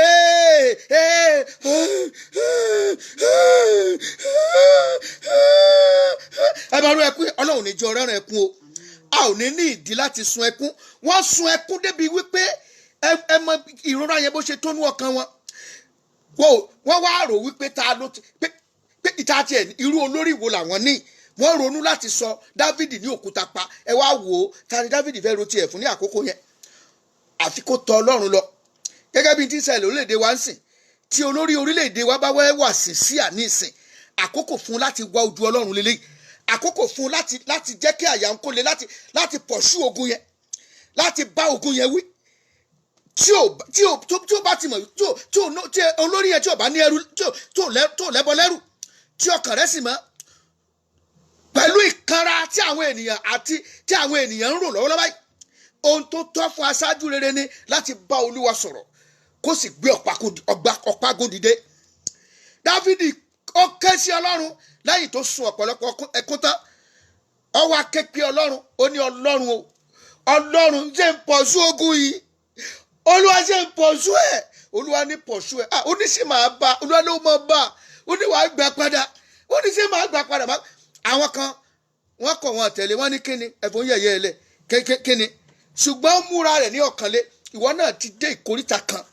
mọ̀ irú ẹkún yẹn. Ọlọ́run ní jẹ́ ọ̀rẹ́rìn ẹkún o, a ò ní ìdí láti sun ẹkún. Wọ́n sun ẹkún débi wípé ẹ mọ̀ ìrora yẹn bó ṣe tó ní ọkàn wọn. Wọ́n wá rò wípé pé ìta tiẹ̀ irú olórí wo làwọn ní. Wọ́n ronú láti sọ Dávidi ní òkúta pa. Ẹ wá wò ó, ta ni Dávidi fẹ́ ro tiẹ̀ fún ní àkókò yẹn? Àfi kó tọ Ọlọ́run lọ. Gẹ́gẹ́ bí tí ìṣẹ̀lẹ̀ orílẹ̀-èdè wa ń sìn, tí olórí orílẹ̀-èdè wa bá wà sí àní ìsìn, àkókò fún láti wá ojú Ọlọ́run lélẹ́yìí. Àkókò fún láti jẹ́ kí àyà ń kó le, láti pọ̀ṣú ogun yẹn, láti bá ogun yẹn wí. Tí ó bá ti mọ̀, tí olórí yẹn tí ò bá ní ẹrú, tó lẹ́bọ lẹ́rù, tí ọkàn rẹ̀ sì mọ́, pẹ̀lú ìkanra tí àwọn ènìyàn ń rò lọ́wọ́lọ́wọ́ báyìí, ohun tó tọ́ fún aṣáájú rere ni láti bá Olúwa sọ̀rọ̀, kó sì gbé ọ̀págun dìde. Dávidi ó ké sí Ọlọ́run lẹ́yìn tó sun ọ̀pọ̀lọpọ̀ ẹkún tán. Ó wá ké pe Ọlọ́run, ó ní Ọlọ́run o, Ọlọ́run jẹ́ ń pọ̀ṣú ogun yìí, Olúwa jẹ́ ń pọ̀ṣú ẹ̀. Olúwa ní pọ̀ṣú ẹ̀. Ó ní ṣé máa bá, Olúwa ló mọ̀ bá, ó ní wàá gbà padà, ó ní ṣé máa gbà padà. Àwọn kan wọ́n kọ̀ wọ́n tẹ̀lé, wọ́n ní kíni ẹ̀fọn yẹ̀yẹ́ ẹlẹ̀ kíni, ṣùgbọ́n ó múra rẹ̀ ní ọ̀kànlé. Ìwọ náà ti dé ìkóríta kan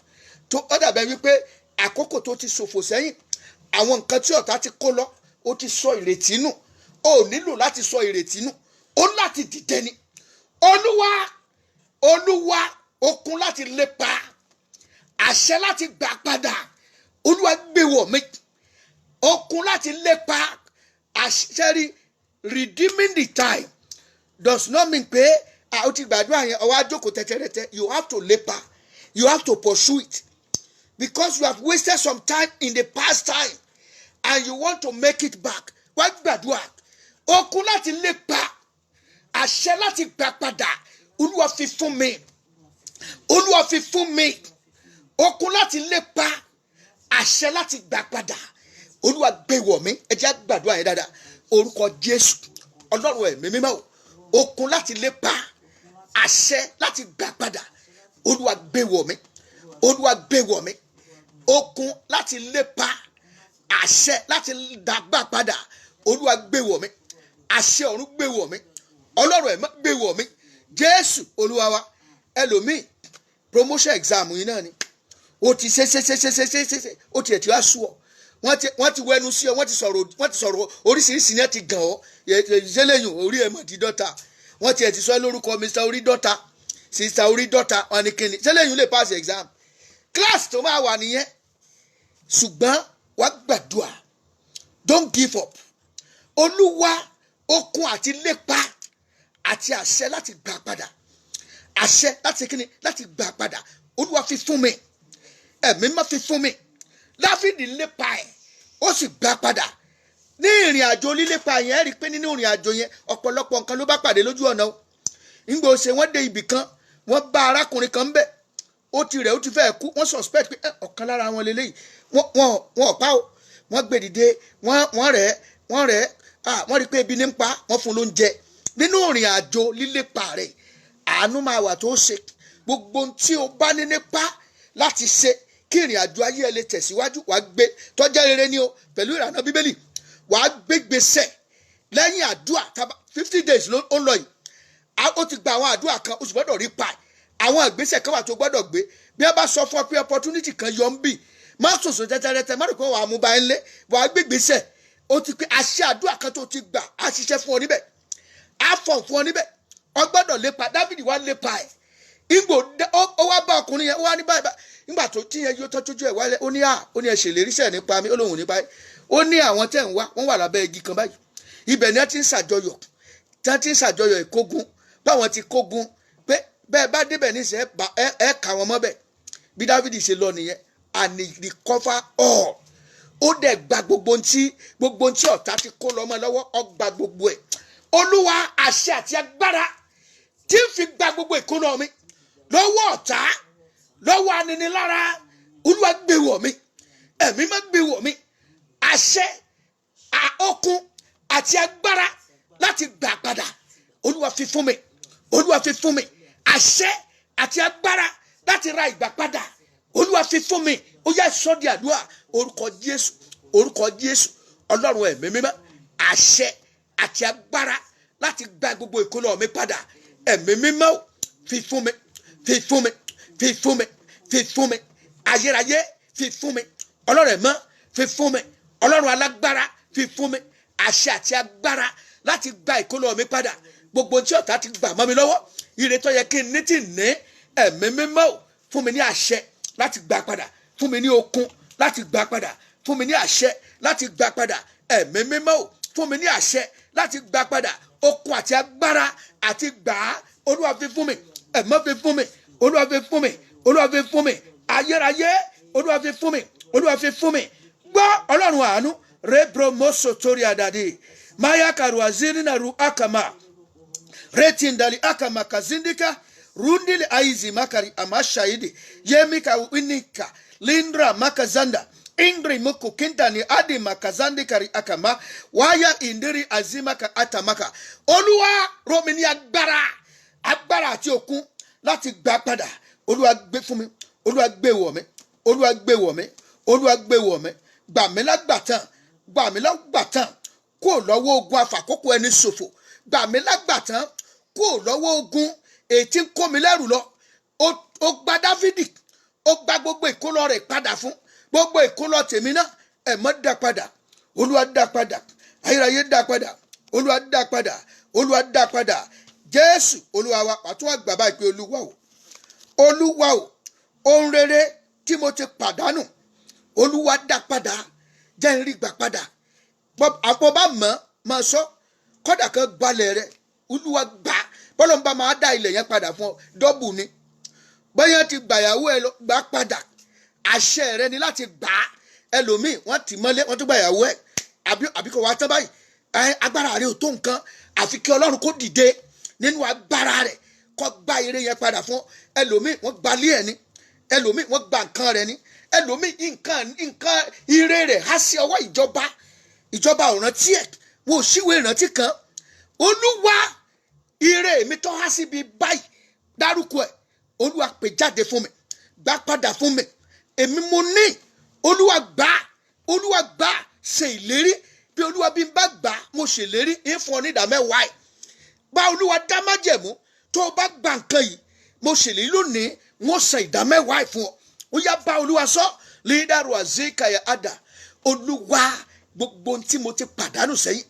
tó ó dàbẹ̀ wípé àkókò tó ti ṣòfò sẹ́yìn, àwọn nǹkan tí ọ̀tá ti kó lọ, ó ti sọ ìrètí nù. Ó nílò láti sọ ìrètí nù, ó láti dìde ni. Olúwa okun láti lépa, àṣẹ láti gbà padà, Olúwa gbé wọ̀ mí, okun láti lépa. Àṣẹ́rí redeeming the time does not mean pé ó ti gbàdúrà yẹn ọwọ́ àjókòó tẹ́tẹ́rẹ́tẹ́. You have to lépa, you have to pursue it, because you have wasted some time in the past time and you want to make it back. Wá gbàdúrà, okun láti lépa, àṣẹ láti gbà padà. Olúwa fi fún mi, Olúwa fi fún mi, okun láti lépa, àṣẹ láti gbà padà. Olúwa gbé wọ̀ mí. Ẹ jẹ́ á gbàdúrà yẹn dáadáa. Orúkọ Jésù, Ọlọ́run ẹ̀mí mímọ́ o, okun láti lépa, àṣẹ láti gbà padà. Olúwa gbé wọ̀ mí. Olúwa gbé wọ̀ mí. Okun láti lépa, àṣẹ láti dàgbà padà. Olúwa gbé wọ̀ mí. Àṣẹ ọ̀run gbé wọ̀ mí. Ọlọ́run ẹ̀mí gbé wọ̀ mí. Jésù Olúwa wa. Ẹlòmíì promotion exam yìí náà ni. O ti ṣe o ti ẹ̀ tí wá sú ọ. Wọ́n ti wẹnu sí ọ, wọ́n ti sọ̀rọ̀ oríṣiríṣi ní ti gàn ọ́. Ìṣẹ́lẹ̀yìn orí ẹ̀ mọ̀ di dọ́ta. Wọ́n ti ẹ̀ ti sọ lórúkọ Mr. Orí dọ́ta, Sister Orí dọ́ta, wọn ni kíni. Ìṣẹ́lẹ̀yìn lè pass exam. Class tó máa wà nìyẹn. Ṣùgbọ́n wàá gbàdúrà. Don't give up. Olúwa okun àti lépa àti àṣẹ láti gbà padà. Àṣẹ láti kíni láti gbà padà. Olúwa fi fún mi. Ẹ̀mí má fi fún mi. Dáfídì lépa ẹ̀, ó sì gbà padà. Ní ìrìn àjò lílépa yẹn, rí pé nínú ìrìn àjò yẹn ọ̀pọ̀lọpọ̀ nǹkan ló bá pàdé lójú ọ̀nà o. Nígbà ó ṣe wọ́n dé ibì kan, wọ́n bá arákùnrin kan bẹ̀. Ó ti fẹ́ kú, wọ́n suspect pé ọ̀kan lára wọn lélẹ́yìí. Wọ́n ọ̀pá o, wọ́n gbé dìde, wọ́n rẹ̀, wọ́n rí pé ebi ní ń pa, wọ́n fún lóúnjẹ. Nínú ìrìn àjò lílépa rẹ̀, àánú máa wà tó ṣe. Gbogbo ohun tí o bá ní nípa láti ṣe kí ìrìn àjò ayé ẹ lè tẹ̀síwájú, wàá gbé tọ́jẹ́ rere ni o pẹ̀lú ìlànà Bíbélì. Wàá gbé gbèsè lẹ́yìn àdúrà 50 days ló ń lọ yìí. Ó ti gba àwọn àdúrà kan, o sì gbọ́dọ̀ rí pa. Àwọn ìgbésẹ̀ kan wà tó gbọ́dọ̀ gbé. Bí wọ́n bá sọ fún ọ pé opportunity kan yọ ń bì, má sòsò tẹ́tẹ́rẹ́tẹ́, má rò pé wàá mú ba ẹ lé, wàá gbé gbèsè. O ti pé àṣẹ àdúrà kan tó ti gbà á ṣiṣẹ́ fún ọ níbẹ̀, á fọ̀ fún ọ níbẹ̀. Ọ gbọ́dọ̀ lépa. Dáfídì wá lépa ẹ̀. Ìgbò ó wá bá ọkùnrin yẹn, ó wá ní báyìí. Nígbà tó tí yẹn yóò tọ́jú ẹ̀ wálé, ó ní ẹ ṣèlérí sẹ̀ nípa mi, ó lóun ní báyìí. Ó ní àwọn tẹ̀ ń wá, wọ́n wà lábẹ́ igi kan báyìí. Ibẹ̀ ni wọ́n ti ń ṣàjọyọ̀, ìkógun. Báwọn ti kógun pé bẹ́ẹ̀ bá débẹ̀ níṣẹ́ ẹ kà wọ́n mọ́bẹ̀. Bí Dáfídì ṣe lọ nìyẹn, and he recover all. Ó dẹ̀ gba gbogbo ntí ọ̀tá ti kó lọ́mọ lọ́wọ́, ó gba gbogbo ẹ̀. Olúwa àṣẹ àti agbára tí ń fi gba gbogbo ìkóná mi lọ́wọ́ ọ̀tá, lọ́wọ́ aninilára, Olúwa gbé wọ̀ mí. Ẹ̀mí má gbé wọ̀ mí. Àṣẹ, okun àti agbára láti gbà padà. Olúwa fi fún mi. Olúwa fi fún mi. Àṣẹ àti agbára láti ra ìgbà padà. Olúwa fi fún mi. Ó yá sọ di àdúrà. Orúkọ Jésù, orúkọ Jésù, Ọlọ́run ẹ̀mí mímọ́. Àṣẹ àti agbára láti gba gbogbo ìkólọ mi padà. Ẹ̀mí mímọ́ fi fún mi, fi fún mi, fi fún mi, fi fún mi. Ayérayé fi fún mi. Ọlọ́run ẹ̀mọ́ fi fún mi. Ọlọ́run alágbára fi fún mi. Àṣẹ àti agbára láti gba ìkólọ mi padà. Gbogbo tí ọ̀tá ti gbà mọ́ mi lọ́wọ́, ire tó yẹ kí n ní tì ní. Ẹ̀mí mímọ́ fún mi ní àṣẹ láti gbà padà. Fún mi ní okun láti gbà padà. Fún mi ní àṣẹ láti gbà padà. Ẹ̀mí mímọ́ fún mi ní àṣẹ láti gbà padà. Okun àti agbára àti gbà á. Olúwa fi fún mi. Ẹ̀mọ́ fi fún mi. Olúwa fi fún mi. Olúwa fi fún mi. Ayérayé, Olúwa fi fún mi. Olúwa fi fún mi. Gbọ́ Ọlọ́run àánú. Rebro moso tori adade. Maya karuazini na ru akama. Retindali akama kazindika. Rundili aizi makari amashahidi. Yemika uinika. Lindra makazanda. Ingri muku kintani adi makazandi kari akama. Waya indiri azima ka atamaka. Olúwa rọ̀ mí ní agbára. Agbára àti okun láti gbà padà. Olúwa gbé fún mi. Olúwa gbé wọ̀ mí. Olúwa gbé wọ̀ mí. Olúwa gbé wọ̀ mí. Gbà mí lágbàtàn. Gbà mí lágbàtàn. Kó lọ́wọ́ ogun afàkókò ẹni ṣòfò. Gbà mí lágbàtàn. Kó lọ́wọ́ ogun èyí tí ń kó mi lẹ́rù lọ. Ó gba Dáfídì. Ó gba gbogbo ìkólọ rẹ̀ padà fún. Gbogbo ìkólọ tèmi náà ẹ̀mọ́ dá padà. Olúwa dá padà. Ayérayé dá padà. Olúwa dá padà. Olúwa dá padà. Jésù Olúwa wa àtún àgbà báyìí pé Olúwa o. Olúwa o. Ohun rere tí mo ti pàdánù. Olúwa dá padà. Jẹ́ n rí gbà padà. Àpò bá mọ̀ máa sọ. Kọ́dà kan gbalẹ̀ rẹ̀. Olúwa gbà. Bọ́lọ̀ ń bá máa dá ilẹ̀ yẹn padà fún ọ. Dọ́bù ni. Bóyá ti gbàyàwó ẹ gbà padà. Àṣẹ rẹ ni láti gbà á. Ẹlòmíì wọ́n ti mọ́lé wọ́n tún gbàyàwó ẹ. Àbí kò wá tán báyìí. Agbára rẹ ò tó nǹkan. Àfi kí Ọlọ́run kó dìde nínú agbára rẹ̀ kó gba ire yẹn padà fún ẹlòmíì. Wọ́n gbalé ẹ̀ ní. ẹlòmíì wọ́n gba nǹkan rẹ̀ ní ẹlòmíì nǹkan ire rẹ̀ há sí ọwọ́ ìjọba ò rántí ẹ̀ wọ́n ò síwèé ìrántí kan. Olúwa ire mi tó há síbi báyìí dárúkọ ẹ̀, Olúwa pè jáde fún mi, gbà padà fún mi, èmi mo ní. Olúwa gbà ṣe ìlérí bí Olúwa bí n bá gbà mo ṣèlérí ìfún ọ ní ìdámẹ́wàá ẹ̀. Bá Olúwa dá májẹ̀mú tó o bá gba nǹkan yìí mo ṣèlérí lónìí wọ́n san ìdámẹ́wàá ẹ̀ fún ọ. Ó yá bá Olúwa sọ lídàrú àzíkàyà àdà. Olúwa gbogbo tí mo ti pàdánù sẹ́yìn,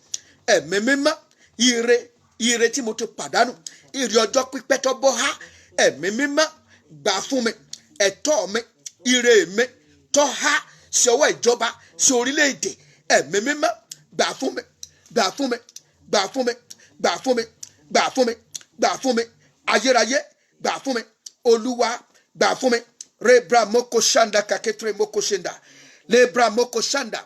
ẹ̀mí mímọ́ ire tí mo ti pàdánù, ire ọjọ́ pípẹ́ tó bọ́ há, ẹ̀mí mímọ́ gbà fún mi, ẹ̀tọ́ mi, ire mi tó há sí ọwọ́ ìjọba, sí orílẹ̀-èdè, ẹ̀mí mímọ́ gbà fún mi, gbà fún mi, gbà fún mi, gbà fún mi, gbà fún mi, gbà fún mi, ayérayé gbà fún mi, Olúwa gbà fún mi. Rebra moko shanda kaketre moko shenda, lebra moko shanda.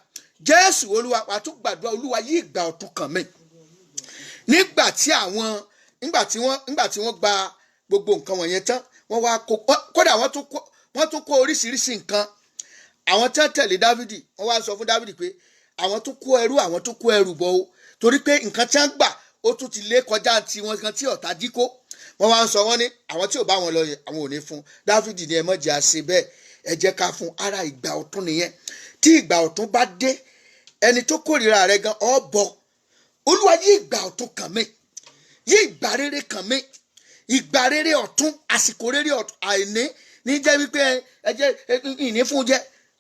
Jésù Olúwa wà tún gbàdúrà, Olúwa yí ìgbà ọ̀tun kàn mí. Nígbà tí wọ́n gba gbogbo nǹkan wọ̀nyẹn tán, wọ́n wá kódà wọ́n tún kó oríṣiríṣi nǹkan. Àwọn tí wọ́n tẹ̀lé Dávìdì, wọ́n wá sọ fún Dávìdì pé àwọn tún kó ẹrù bọ̀ o, torí pé nǹkan tí wọ́n gbà ó tún ti lé kọjá tí wọ́n kan tí ọ̀tá jí kó. Wọ́n wá ń sọ wọ́n ní àwọn tí ò bá wọn lọ yẹn àwọn ò ní fún. Dávìdì ni ẹ mọ̀ jẹ́ àṣẹ bẹ́ẹ̀, ẹ jẹ́ ká fún. Ara ìgbà ọ̀tun nìyẹn. Tí ìgbà ọ̀tun bá dé, ẹni tó kórìíra rẹ gan ọ bọ̀. Olúwa yí ìgbà ọ̀tun kàn mí, yí ìgbà rere kàn mí, ìgbà rere ọ̀tun, àsìkò rere ọ̀tun, àìní ní jẹ́ wípé ẹ jẹ́ ìní fún jẹ́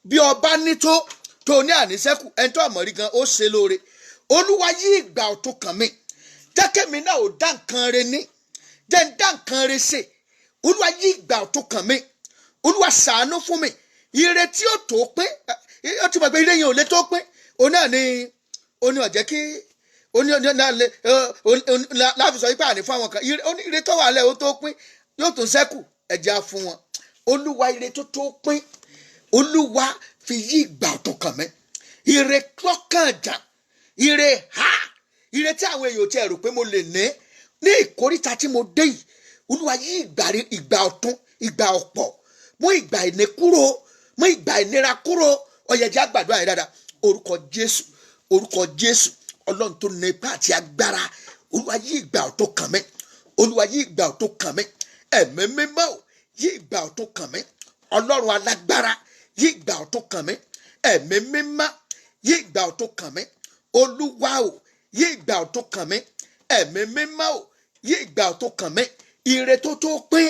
bí ọba ní tó ní àníṣẹ́kù, ẹni tó àmọ̀rí gan ó ṣe lóore. Olúwa yí ìgbà ọ̀tun kàn mí, jẹ́ kémi náà ò dá nǹkan re ní, jẹ́ ń dá nǹkan re ṣe. Olúwa yí ìgbà ọ̀tun kàn mí, Olúwa ṣàánú fún mi. Ire tí ó tó pín, ó ti mọ̀ pé ire yẹn ò lè tó pín, òun náà ni ọ̀jẹ́ kí láfi sọ wípé àní fún àwọn kan. Ire tó wà lẹ́ o tó pín yóò tún ṣẹ́kù, ẹ̀já fún wọn. Olúwa ire tó pín, Olúwa fi yí ìgbà ọ̀tun kàn mí. Ire lọ́kàn jà, ire tí àwọn èèyàn ti rò pé mo lè ní ìkóríta tí mo dé yìí. Olúwa yí ìgbà ọ̀tun, ìgbà ọ̀pọ̀, mú ìgbà ìní kúrò, mú ìgbà ìnira kúrò. Ọ̀yẹ̀jẹ̀ àgbàdo àyè dáadáa. Orúkọ Jésù Ọlọ́run tó ní ipá àti agbára. Olúwa yí ìgbà ọ̀tun kàn mí, Olúwa yí ìgbà ọ̀tun kàn mí, ẹ̀mí mímọ́ yí ìgbà ọ̀tun kàn mí, Ọlọ́run alágbára yí ìgbà ọ̀tun kàn mí, ẹ̀mí mímọ́ yí ìgbà ọ̀tun kàn mí, Olúwa o yí ìgbà ọ̀tun kàn mí, ẹ̀mí mímọ́ o yí ìgbà ọ̀tun kàn mí. Ire tó pín,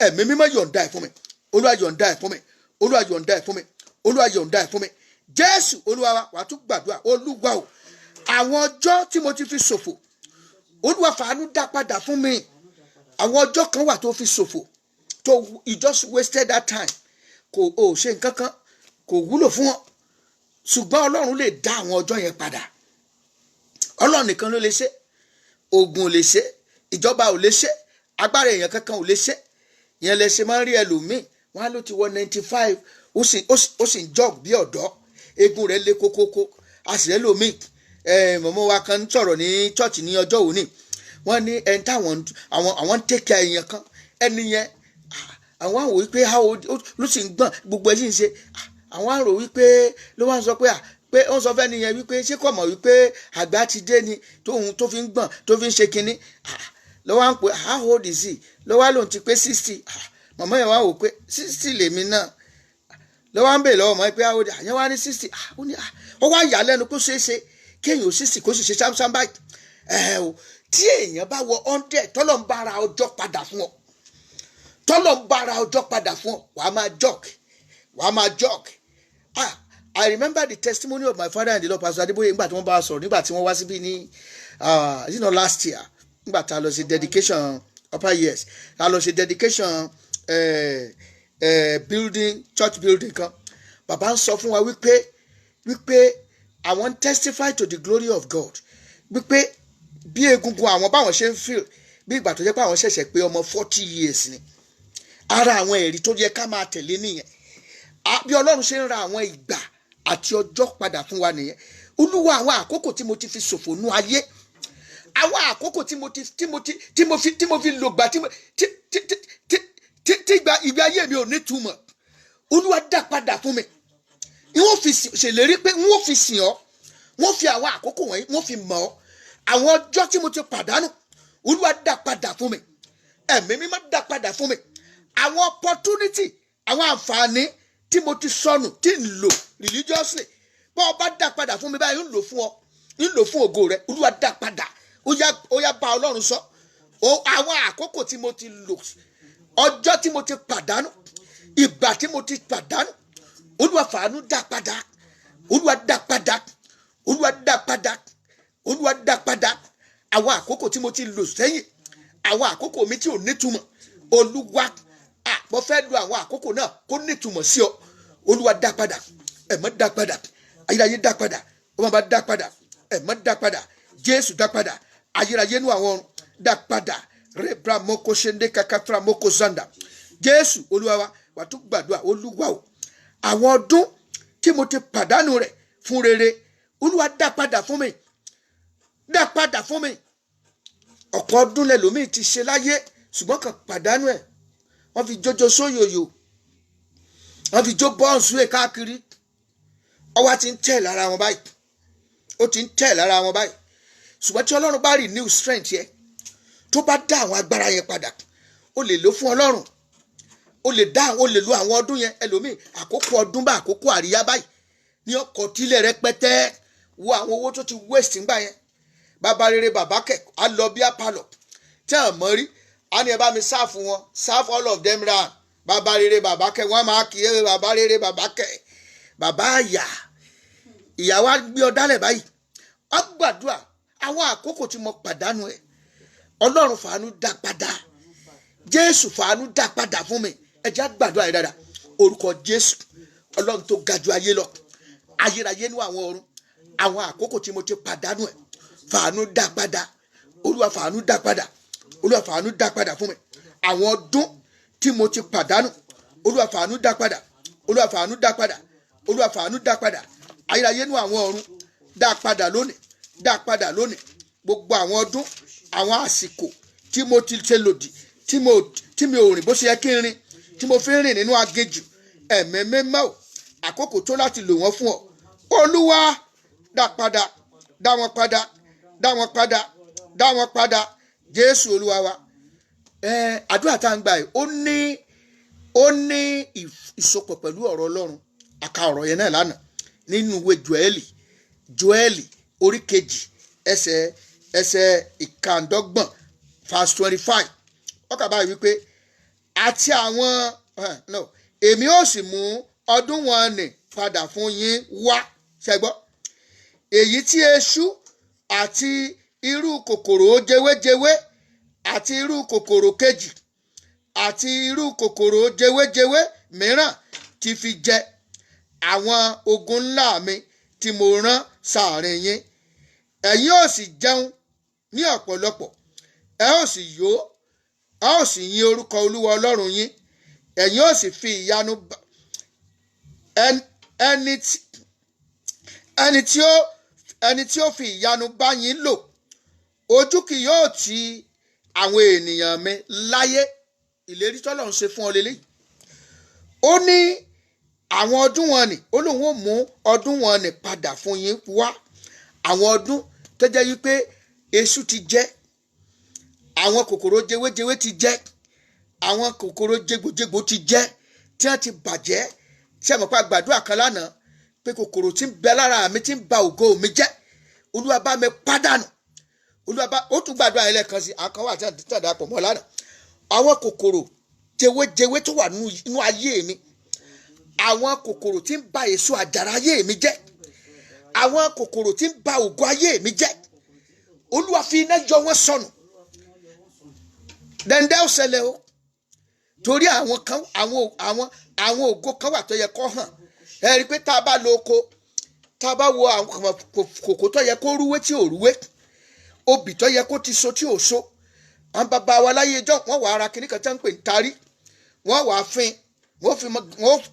ẹ̀mí mímọ́ yọ̀ǹda ẹ̀ fún mi, Olúwa yọ̀ǹda ẹ̀ fún mi, Olúwa yọ̀ǹda ẹ̀ fún mi, Olúwa yọ̀ǹda ẹ̀ fún mi. Jésù Olúwa wà tún gbàdúrà. Olúwa o àwọn ọjọ́ tí mo ti fi ṣòfò, Olúwa fàánú dá padà fún mi. Àwọn ọjọ́ kan wà tó fi ṣòfò, you just wasted that time, kò ṣe nǹkan kan, kò wúlò fún ọ. Ṣùgbọ́n Ọlọ́run lè dá àwọn ọjọ́ yẹn padà. Ọlọ́run nìkan ló lè ṣe, ogun ò lè ṣe, ìjọba ò lè ṣe, agbára èèyàn kankan ò lè ṣe. Ìyẹn lè ṣe máa ń rí ẹlòmíì, wọn á ló ti wọ 95, ó sì ń jog bí ọ̀dọ́, egun rẹ̀ lé kókókó. Àṣìlẹ́ lòmíì, mọ̀mọ́ wa kan sọ̀rọ̀ ní church ní ọjọ́ òní, wọ́n ní ẹni táwọn àwọn ń take care èèyàn kan, ẹni yẹn àwọn àwò wípé ló sì ń gbọ̀n gbogbo ẹ̀ sì ń ṣe, àwọn àrò wípé ló wá ń sọ pé ó ń sọ fẹ́ nìyẹn wípé ṣé kò mọ̀ wípé àgbà ti dé ni tó fi ń gbọ̀n tó fi ń ṣe kinní. Ló wá ń pè how old is he, ló wá lòun ti pé 60. Mọ̀mọ́ yẹn wá wò pé 60 lèmi náà. Ló wá ń bèèrè lọ́wọ́ mọ́ pé how old, àyẹ̀wò wá ní 60. Ó wá yà lẹ́nu kó ṣeé ṣe kéèyàn 60 kó sì ṣe sámsám báyìí. Tí èèyàn bá wọ 100 tọ́lọ̀ ń bára ọjọ́ padà fún ọ, wàá máa jog. I remember the testimony of my father and the Lord, Pastor Adeboye, nígbà tí wọ́n bá sọ̀rọ̀, nígbà tí wọ́n wá síbí ní last year, nígbà tá a lọ ṣe dedication upper years, tá a lọ ṣe dedication building, church building kan. Bàbá ń sọ fún wa wípé àwọn testify to the glory of God, wípé bí egungun àwọn báwọn ṣe ń feel bí ìgbà tó jẹ́ pé àwọn ṣẹ̀ṣẹ̀ pé ọmọ 40 years ni. Ara àwọn ẹ̀rí tó yẹ ká máa tẹ̀lé nìyẹn. Bí Ọlọ́run ṣe ń ra àwọn ìgbà àti ọjọ́ padà fún wa nìyẹn. Olúwa àwọn àkókò tí mo ti fi ṣòfò nú ayé, àwọn àkókò tí mo fi lògbà tí ìgbà ayé mi ò ní túmọ̀, Olúwa dá padà fún mi. Wọ́n fi ṣèlérí pé wọ́n fi sìn ọ́. Wọ́n fi àwọn àkókò wọ̀nyí wọ́n fi mọ̀ ọ́. Àwọn ọjọ́ tí mo ti pàdánù, Olúwa dá padà fún mi. Ẹ̀mí mímọ́ dá padà fún mi. Àwọn opportunity, àwọn àǹfààní tí mo ti sọnù tí ń lò religiously, bọ́ ọ bá dá padà fún mi báyìí ń lò fún ọ, ń lò fún ògo rẹ. Olúwa dá padà. Ó yá bá Ọlọ́run sọ. Àwọn àkókò tí mo ti lò, ọjọ́ tí mo ti pàdánù, ìgbà tí mo ti pàdánù, Olúwa fàánú dá padà. Olúwa dá padà. Olúwa dá padà. Olúwa dá padà. Àwọn àkókò tí mo ti lò sẹ́yìn, àwọn àkókò mi tí ò nítumọ̀, Olúwa mo fẹ́ lo àwọn àkókò náà kó nítumọ̀ sí ọ. Olúwa dá padà. Ẹ̀mọ́ dá padà. Ayérayé dá padà. Ọmọ bá dá padà. Ẹ̀mọ́ dá padà. Jésù dá padà. Ayérayé nú àwọn ọ̀run dá padà. Rebra moko ṣende kakafra moko zanda. Jésù Olúwa wa wà tún gbàdúrà. Olúwa o, àwọn ọdún tí mo ti pàdánù rẹ̀ fún rere, Olúwa dá padà fún mi. Dá padà fún mi. Ọ̀pọ̀ ọdún lẹ́lòmíì ti ṣe láyé ṣùgbọ́n kan pàdánù ẹ̀. Wọ́n fi jójó sóyòyò, wọ́n fi jó bọ́ọ̀sù ẹ̀ káàkiri. Ọwọ́ ti ń tẹ̀ lára wọn báyìí. Ó ti ń tẹ̀ lára wọn báyìí. Ṣùgbọ́n tí Ọlọ́run bá renew strength yẹ, tó bá dá àwọn agbára yẹn padà, ó lè lò fún Ọlọ́run. Ó lè lo àwọn ọdún yẹn. Ẹlòmíì àkókò ọdún bá àkókò àríyá báyìí ní ọkọ̀ tílẹ̀ rẹpẹtẹ. Wo àwọn owó tó ti waste ńgbà yẹn. Bàbá rere bàbá kẹ̀ á lọ bí apalọ̀ tí à ń mọ́ rí. A ní ẹ bá mi sáàfù wọn, serve all of them round. Bàbá rere bàbá kẹ̀ wọ́n máa kì í bàbá rere bàbá kẹ̀. Bàbá àyà ìyàwó á gbé ọ dálẹ̀ báyìí. Ó gbàdúrà àwọn àkókò tí mo pàdánù ẹ̀, Ọlọ́run fàánú dá padà. Jésù fàánú dá padà fún mi. Ẹ jẹ́ á gbàdúrà yìí dáadáa. Orúkọ Jésù, Ọlọ́run tó ga ju ayé lọ, ayérayé nú àwọn ọ̀run, àwọn àkókò tí mo ti pàdánù ẹ̀, fàánú dá padà. Olúwa fàánú dá padà. Olúwa fàánú dá padà fún mi. Àwọn ọdún tí mo ti pàdánù, Olúwa fàánú dá padà. Olúwa fàánú dá padà. Olúwa fàánú dá padà. Ayérayé nú àwọn ọ̀run, dá padà lónìí. Dá padà lónìí. Gbogbo àwọn ọdún, àwọn àsìkò tí mo ti ṣe lòdì, tí mi ò rìn bó ṣe yẹ kí n rìn, tí mo fi ń rìn nínú agéjù, ẹ̀mí mímọ́ o, àkókò tó láti lò wọ́n fún ọ. Olúwa dá padà. Dá wọn padà. Dá wọn padà. Dá wọn padà. Jésù Olúwa wa. Àdúrà tá à ń gbà yìí ó ní ìsopọ̀ pẹ̀lú ọ̀rọ̀ Ọlọ́run. Àka ọ̀rọ̀ yẹn náà lánàá nínú ìwé Jóẹ́lì orí kejì ẹsẹ̀ ìkàndọ́gbọ̀n verse 25. Ó kà báyìí wípé àti àwọn èmi ó sì mú ọdún wọn nì padà fún yín wá. Ṣẹ́gbọ́. Èyí tí eṣú àti irú kòkòrò jewéjewé àti irú kòkòrò kejì àti irú kòkòrò jewéjewé mìíràn ti fi jẹ àwọn ogun ńlá mi tí mo rán sáàrin yín. Ẹ̀yin ó sì jẹun ní ọ̀pọ̀lọpọ̀, ẹ ó sì yó, ẹ ó sì yin orúkọ Olúwa Ọlọ́run yín. Ẹ̀yin ó sì fi ìyanu ẹni tí ó fi ìyanu bá yín lò. Ojú kì yóò ti àwọn ènìyàn mi láyé. Ìlérí tọ́lọ́run ṣe fún ọ lélẹ́yìí. Ó ní àwọn ọdún wọn nì, ó lóun ó mú ọdún wọn nì padà fún yín wá. Àwọn ọdún tó jẹ́ wípé èṣù ti jẹ, àwọn kòkòrò jewéjewé ti jẹ, àwọn kòkòrò jégbòjégbò ti jẹ, tí wọ́n ti bàjẹ́. Ṣé ẹ mọ̀ pé àgbàdúrà kan lánàá pé kòkòrò tí ń bẹ lára mi tí ń ba ògo mi jẹ́, Olúwa bá mi pàdánù. Olúwa bá, ó tún gbàdúrà yẹn lẹ́ẹ̀kan sí i. Àkànwá àti àdàpọ̀ mọ́ lánàá. Àwọn kòkòrò jewéjewé tó wà nínú ayé mi, àwọn kòkòrò tí ń ba èso àjàrà ayé mi jẹ́, àwọn kòkòrò tí ń ba ògo ayé mi jẹ́, Olúwa fi iná yọ wọ́n sọnù. Dẹ̀ndẹ́ ó ṣẹlẹ̀ o, torí àwọn ògo kan wà tó yẹ kó hàn. Ẹ rí i pé tá a bá lo oko, tá a bá wo àwọn kòkó tó yẹ kó rúwé tí ò rúwé, obì tó yẹ kó ti so tí ò so, àwọn bàbá wa láyé ijọ́ wọ́n wà ara kìnnìkan tí wọ́n ń pè ní tarí, wọ́n wà á fin,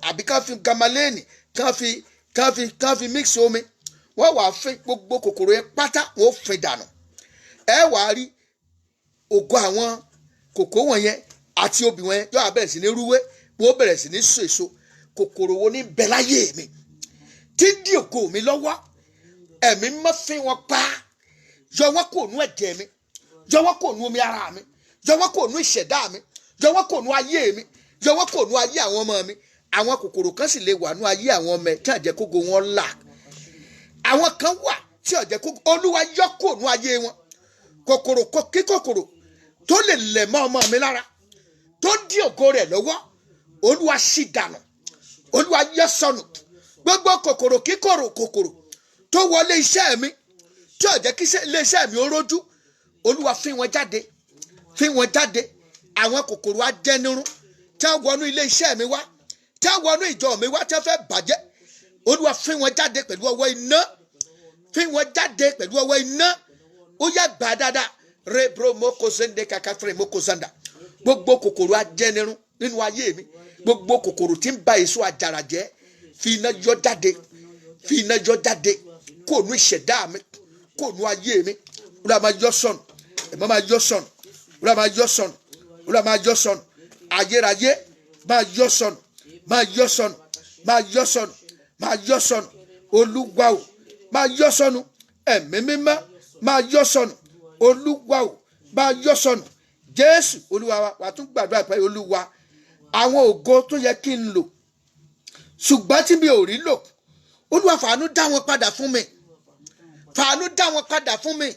àbí kán fi gamalẹ́ẹ̀nì kán fi mix omi, wọ́n wà á fin gbogbo kòkòrò yẹn pátá, wọ́n fin dànù. Ẹ wà á rí ògo àwọn kòkó wọ̀nyẹn àti obì wọ̀nyẹn yóò bẹ̀rẹ̀ sí ní rúwé, wọ́n bẹ̀rẹ̀ sí ní so èso, kòkòrò wo ní bẹ láyé mi tí ń dí ògo mi lọ́wọ́ ẹ̀mí má fi wọn pa yọ wọ́n kò nú ẹ̀jẹ̀ mi yọ wọ́n kò nú omi ara mi yọ wọ́n kò nú ìṣẹ̀dá mi yọ wọ́n kò nú ayé mi yọ wọ́n kò nú ayé àwọn ọmọ mi àwọn kòkòrò kan sì lè wà nú ayé àwọn ọmọ ẹ̀ tí àjẹkógo wọn là àwọn kan wà tí àjẹkógo Olúwa yọ kò nú ayé wọn kòkòrò kí kòkòrò tó lè lẹ̀ mọ́ ọmọ mi lára tó dí ògo rẹ̀ lọ́wọ́ Olúwa ṣì dànù Olúwa yọ sọnù gbogbo kòkòrò kí kòkòrò tó wọlé iṣẹ́ mi tí ó jẹ́ kí iléeṣẹ́ mi ó rójú Olúwa fi wọn jáde àwọn kòkòrò ajẹnirun tí wọ́n wọnú iléeṣẹ́ mi wá tí wọ́n wọnú ìjọ mi wá tí wọ́n fẹ́ bàjẹ́ Olúwa fi wọn jáde pẹ̀lú ọwọ́ iná ó yá gbà dáadáa rebro moko zende kakafre moko zanda gbogbo kòkòrò ajẹnirun nínú ayé mi gbogbo kòkòrò tí ń ba èso àjàrà jẹ́ fi iná yọ jáde kó nu ìṣẹ̀dá mi kó nu ayé mi Olúwa máa yọ sọnù ẹ̀mọ́ máa yọ sọnù Olúwa máa yọ sọnù Olúwa máa yọ sọnù ayérayé máa yọ sọnù máa yọ sọnù máa yọ sọnù máa yọ sọnù Olúwa o máa yọ sọnù ẹ̀mí mímọ́ máa yọ sọnù Olúwa o máa yọ sọnù Jésù Olúwa wa wà tún gbàdúrà pé Olúwa àwọn ògo tó yẹ kí n lò ṣùgbọ́n tí mi ò rí lò Olúwa fàánú dá wọn padà fún mi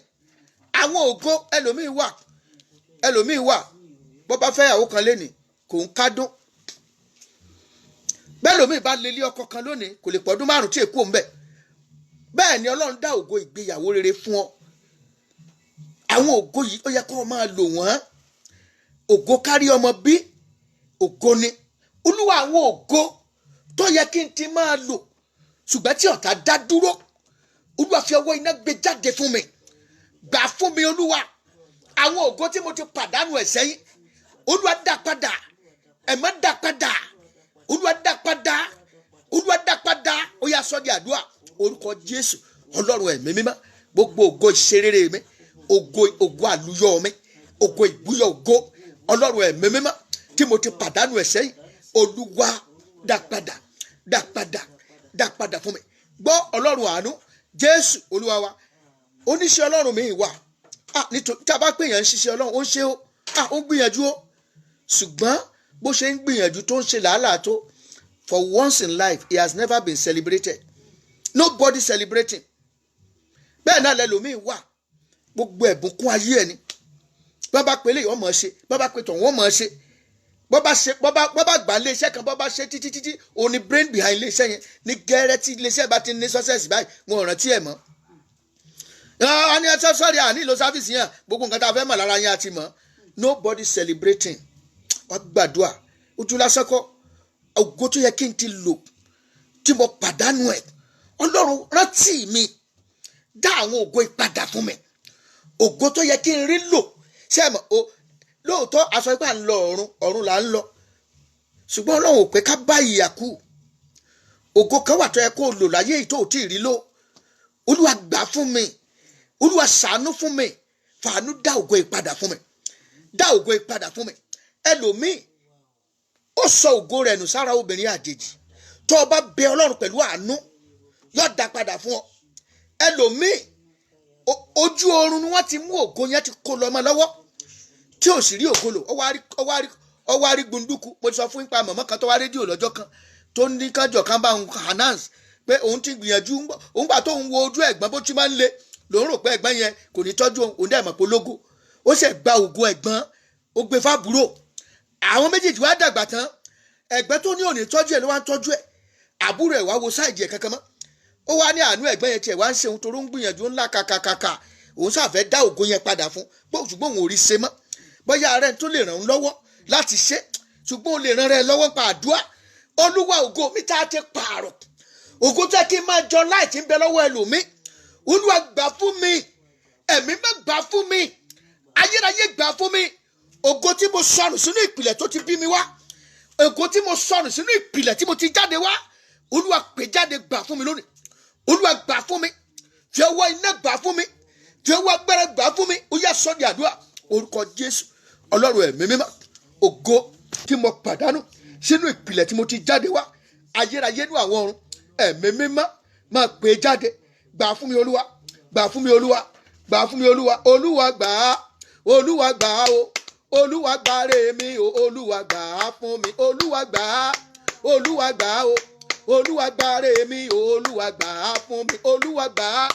àwọn ògo ẹlòmíì wà bó bá fẹ́ ìyàwó kan lénìí kò ń kádùn bẹ́ẹ̀ lòmíì bá lé ilé ọkọ kan lónìí kò lè pọ̀dún 5 tí èkó ń bẹ̀ bẹ́ẹ̀ ni Ọlọ́run dá ògo ìgbéyàwó rere fún ọ àwọn ògo yìí ó yẹ kó o máa lò wọ́n ògo kárí ọmọ bí ògo ni Olúwa àwọn ògo tó yẹ kí n ti máa lò ṣùgbọ́n tí ọ̀tá dá dúró Olúwa fi ọwọ́ iná gbé jáde fún mi gbà fún mi Olúwa àwọn ògo tí mo ti pàdánù ẹ̀ sẹ́yìn Olúwa dá padà ẹ̀mọ́ dá padà Olúwa dá padà ó yá sọ́ di àdúrà orúkọ Jésù Ọlọ́run ẹ̀mí mímọ́ gbogbo ògo ìṣerere mi ògo àlùyọ mi ògo ìbúyọ ògo Ọlọ́run ẹ̀mí mímọ́ tí mo ti pàdánù ẹ̀ sẹ́yìn Olúwa dá padà fún mi gbọ́ Ọlọ́run àánú Jésù Olúwa wa oníṣẹ́ Ọlọ́run mi wà nítorí tí a bá pè yàn ń ṣiṣẹ́ Ọlọ́run ó ń ṣe ó ń gbìyànjú ó ṣùgbọ́n bó ṣe ń gbìyànjú tó ń ṣe làálàá tó for once in life he has never been celebrated nobody celebrating bẹ́ẹ̀ náà lẹ́lòmíì wà gbogbo ẹ̀bùn kún ayé ẹ̀ ni bọ́ bá pè lè wọ́n mọ̀ ọ́ ṣe bọ́ bá pè tọ̀ wọ́n mọ̀ ọ́ ṣe bọ́ bá gbà iléeṣẹ́ kan bọ́ bá ṣe títí òun ni brain behind iléeṣẹ́ yẹn ní gẹ́rẹ́ tí iléeṣẹ́ bá ti ní success báyìí wọn ò rántí ẹ̀ mọ́ a ní ẹsẹ̀ sọ́ọ̀rì àní ìlò sáfìsì yẹn gbogbo nǹkan tá a fẹ́ mọ̀ lára yẹn àti mọ̀ nobody celebrating wọ́n gbàdúrà ojú lásán kọ́ ògo tó yẹ kí n ti lò tí mo pàdánù ẹ̀ Ọlọ́run rántí mi dá àwọn ògo ìpadà fún mi ògo tó yẹ kí n rí lò ṣé ẹ mọ̀ lóòótọ́ aṣọ ipá ń lọ ọ̀run là ń lọ ṣùgbọ́n Ọlọ́run ò pé ká bá ìyà kú ògo kan wà tó yẹ kó lò láyé yìí tó ò tí ì rí lò Olúwa gbà fún mi Olúwa ṣàánú fún mi fàánú dá ògo ìpadà fún mi ẹlòmíì ó sọ ògo rẹ̀ nù sára obìnrin àjèjì tó o bá bẹ Ọlọ́run pẹ̀lú àánú yóò dá padà fún ọ ẹlòmíì ojú oorun ni wọ́n ti mú ògo yẹn ti kó lọ ọmọ lọ́wọ́ tí ò sì rí ògo lò ọwọ́ àrí gbunduku mo ti sọ fún ipa mọ̀mọ́ kan tó wá rédíò lọ́jọ́ kan tó ní kájọ kan bá ń announce pé òun ti gbìyànjú òun gbà tó ń wo ojú ẹ̀gbọ́n bó ti máa ń le lòun rò pé ẹ̀gbọ́n yẹn kò ní tọ́jú òun dẹ̀ mọ̀ pológo ó sì gba ògo ẹ̀gbọ́n ó gbé fábúrò àwọn méjèèjì wá dàgbà tán ẹ̀gbọ́n tó ní òní tọ́jú ẹ̀ ló wá ń tọ́jú ẹ̀ àbúrò ẹ̀ wá wo sáìdì ẹ̀ kankan mọ́ ó wá ní àánú ẹ̀gbọ́n yẹn tiẹ̀ wá ń ṣe òun torí ó ń gbìyànjú ńlá kàkàkàkà òun ṣàfẹ́ dá ògo yẹn padà fún ṣùgbọ́n òun ò rí ṣe mọ́ bóyá ààrẹ tó lè ràn án lọ́wọ́ láti ṣe ṣùgbọ́n ó lè ràn rẹ̀ lọ́wọ́ pa àdúrà Olúwa ògo mi tá a ti pààrọ̀ ògo tó yẹ kí n máa jọ láì tí ń bẹ lọ́wọ́ ẹlòmíì Olúwa gbà fún mi ẹ̀mí má gbà fún mi ayérayé gbà fún mi ògo tí mo sọnù sínú ìpìlẹ̀ tó ti bí mi wá ògo tí mo sọnù sínú ìpìlẹ̀ tí mo ti jáde wá Olúwa pè jáde gbà fún mi lónìí Olúwa gbà fún mi fi ọwọ́ iná gbà fún mi fi ọwọ́ agbára gbà fún mi ó yá sọ di àdúrà orúkọ Jésù Ọlọ́run ẹ̀mí mímọ́ ògo tí mo pàdánù sínú ìpìlẹ̀ tí mo ti jáde wá ayérayé ní àwọn ọ̀run ẹ̀mí mímọ́ máa pè jáde gbà fún mi olúwa gbà fún mi olúwa gbà fún mi olúwa olúwa gbà á olúwa gbà á o olúwa gbà rè mi o olúwa gbà á fún mi olúwa gbà á olúwa gbà á o olúwa gbà rè mi o olúwa gbà á fún mi olúwa gbà á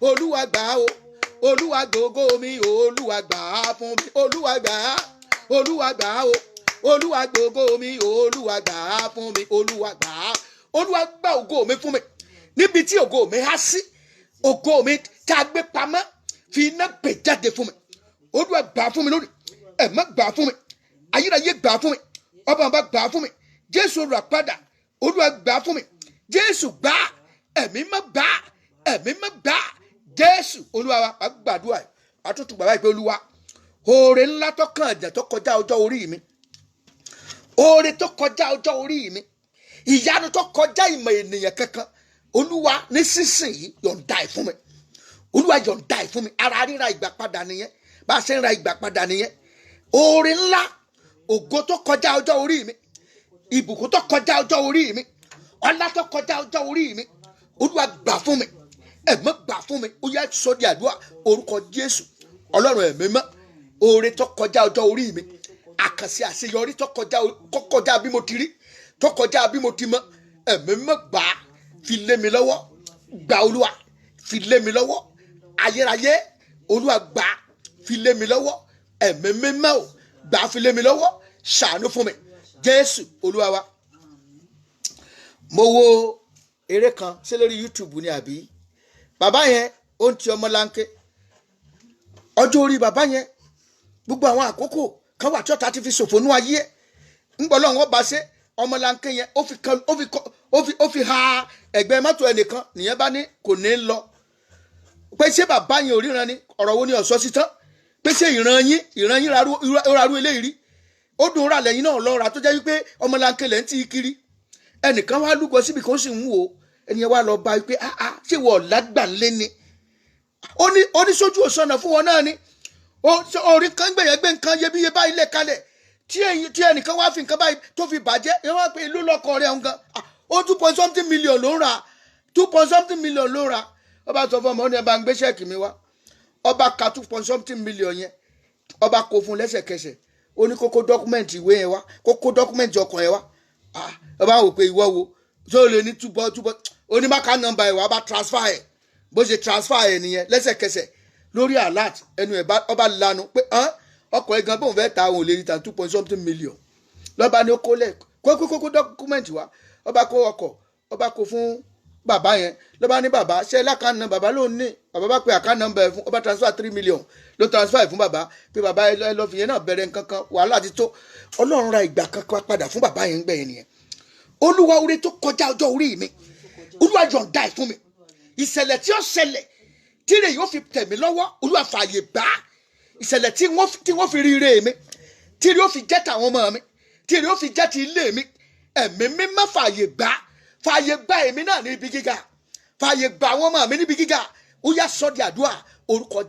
olúwa gbà á o olúwa gbòógó mi o olúwa gbà á fún mi olúwa gbà á olúwa gbà á o olúwa gbòógó mi o olúwa gbà á fún mi olúwa gbà á olúwa gbà ògo mi fún mi níbi tí ògo mi há sí ògo mi tá a gbé pamọ́ fi iná gbé jáde fún mi olúwa gbà fún mi lónìí ẹ̀mọ́ gbà fún mi ayérayé gbà fún mi ọba ọba gbà fún mi jésù irapada olúwa gbà fún mi jésù gbà ẹ̀mí mọ́ gbà ẹ̀mí mọ́ gbà jésù olúwa wa gbàdúrà àtúntò bàbá ìpè olúwa oore ńlá tó kàn ẹ̀jẹ̀ tó kọjá ọjọ́ orí mi oore tó kọjá ọjọ́ orí mi ìyanu tó kọjá ìmọ̀ ènìyàn kankan olúwa nísinsìnyí yọ̀ǹda ẹ̀ fún mi olúwa yọ̀ǹda ẹ̀ fún mi ara ríra ìgbà padà nìyẹn bá a ṣe ń ra ìgbà padà nìyẹn oore ńlá ògo tó kọjá ọjọ́ orí mi ìbùkún tó kọjá ọjọ́ orí mi ọlá tó kọjá ọjọ́ orí mi olúwa gbà fún mi ẹ̀mọ́ gbà fún mi ó yá sọ di àdúrà orúkọ jésù ọlọ́run ẹ̀mí mọ́ oore tó kọjá ọjọ́ orí mi àkànṣe àṣeyọrí tó kọjá bí mo ti rí tó kọjá bí mo ti mọ̀ ẹ̀mí mọ́ gbà fi lé mi lọ́wọ́ gbà olúwa fi lé mi lọ́wọ́ ayérayé olúwa gbà fi lé mi lọ́wọ́ ẹ̀mí mímọ́ ò gbà fi lé mi lọ́wọ́ ṣàánú fún mi jésù olúwa wa. mo wo eré kan sí lórí YouTube ni àbí bàbá yẹn ó ń ti ọmọ láńké ọjọ́ orí bàbá yẹn gbogbo àwọn àkókò kan wà tí ọ̀tá ti fi ṣòfò nú ayé ẹ̀ ń gbọ́ lọ́wọ́ bá ṣe ọmọ láńké yẹn ó fi ha ẹ̀gbẹ́ mọ́tò ẹnìkan nìyẹn bá ní kò ní lọ pé ṣé bàbá yẹn ò ríran ni ọ̀rọ̀ wo ni ọ̀sọ́ sí tán pé ṣé ìran yín rarú eléyìí rí ó dùn ra lẹ́yìn náà lọ́ra tó jẹ́ wípé ọmọlanke lẹ́ ń tí kiri ẹnìkan wá lúgọ síbi kan sì ń wò ẹnìyẹn wá lọ bá wípé ṣé wọ́n lágbà ńlé ni ó ní sójú òsànà fún wọn náà ni orí kan gbẹ̀yẹ̀ gbé nǹkan iyebíye báyìí lẹ̀ kalẹ̀ tí ẹnìkan wá fi nǹkan báyìí tó fi bàjẹ́ ẹ wá pé ìlú lọkọ rẹ̀ ń gan ó 2.something million ló ń ra 2.something million ló ń ra ọba sọ fún ọmọ ní ẹ bá ń gbé ṣẹ́ẹ̀kì mi wá ọba ka 2.something million yẹn ọba kò fún lẹ́sẹ̀kẹsẹ̀ ó ní kókó dọ́kúmẹ̀ntì ìwé yẹn wá kókó dọ́kúmẹ̀ntì ọkàn yẹn wá ọba wò pé ìwọ wo tó lè ní túbọ̀ ó ní máka nọ́mbà ẹ̀ wá bá transfer ẹ̀ bó ṣe transfer ẹ̀ nìyẹn lẹ́sẹ̀kẹsẹ̀ lórí alert ẹnu ẹ̀ ọba lanu pé ọkọ̀ ẹ̀ gan bóun fẹ́ ta òun lè rí ta 2.something million lọ́ba ní ó kó lẹ̀ kókó dọ́kúmẹ̀ntì wá ọba kó ọkọ̀ ọba kó fún bàbá yẹn lọ́ba ní bàbá ṣe lákàá nọ́mbà bàbá ló ní bàbá bá pe àká nọ́mbà ẹ̀ fún ọba transfer 3 million ló transfer ẹ̀ fún bàbá pé bàbá ẹ lọ fi yẹn náà bẹ̀rẹ̀ nǹkankan wàhálà ti tó ọlọ́run ra ìgbà kankan padà fún bàbá yẹn ń gbẹ̀yìn nìyẹn olúwa oore tó kọjá ọjọ́ orí mi olúwa yọ̀ǹda ẹ̀ fún mi ìṣẹ̀lẹ̀ tí ó ṣẹlẹ̀ tí rè yóò fi tẹ̀ mí lọ́wọ́ olúwa fààyè gbà á ìṣẹ̀lẹ̀ tí wọ́n fi rí ire mi tí rè yóò fi jẹ́ tàwọn ọmọ mi tí rè yóò fi jẹ́ ti ilé mi ẹ̀mí mímọ́ fààyè gbà á fààyè gbà èmi náà ní ibi gíga fààyè gbà àwọn ọmọ mi níbi gíga ó yá sọ di àdúrà orúkọ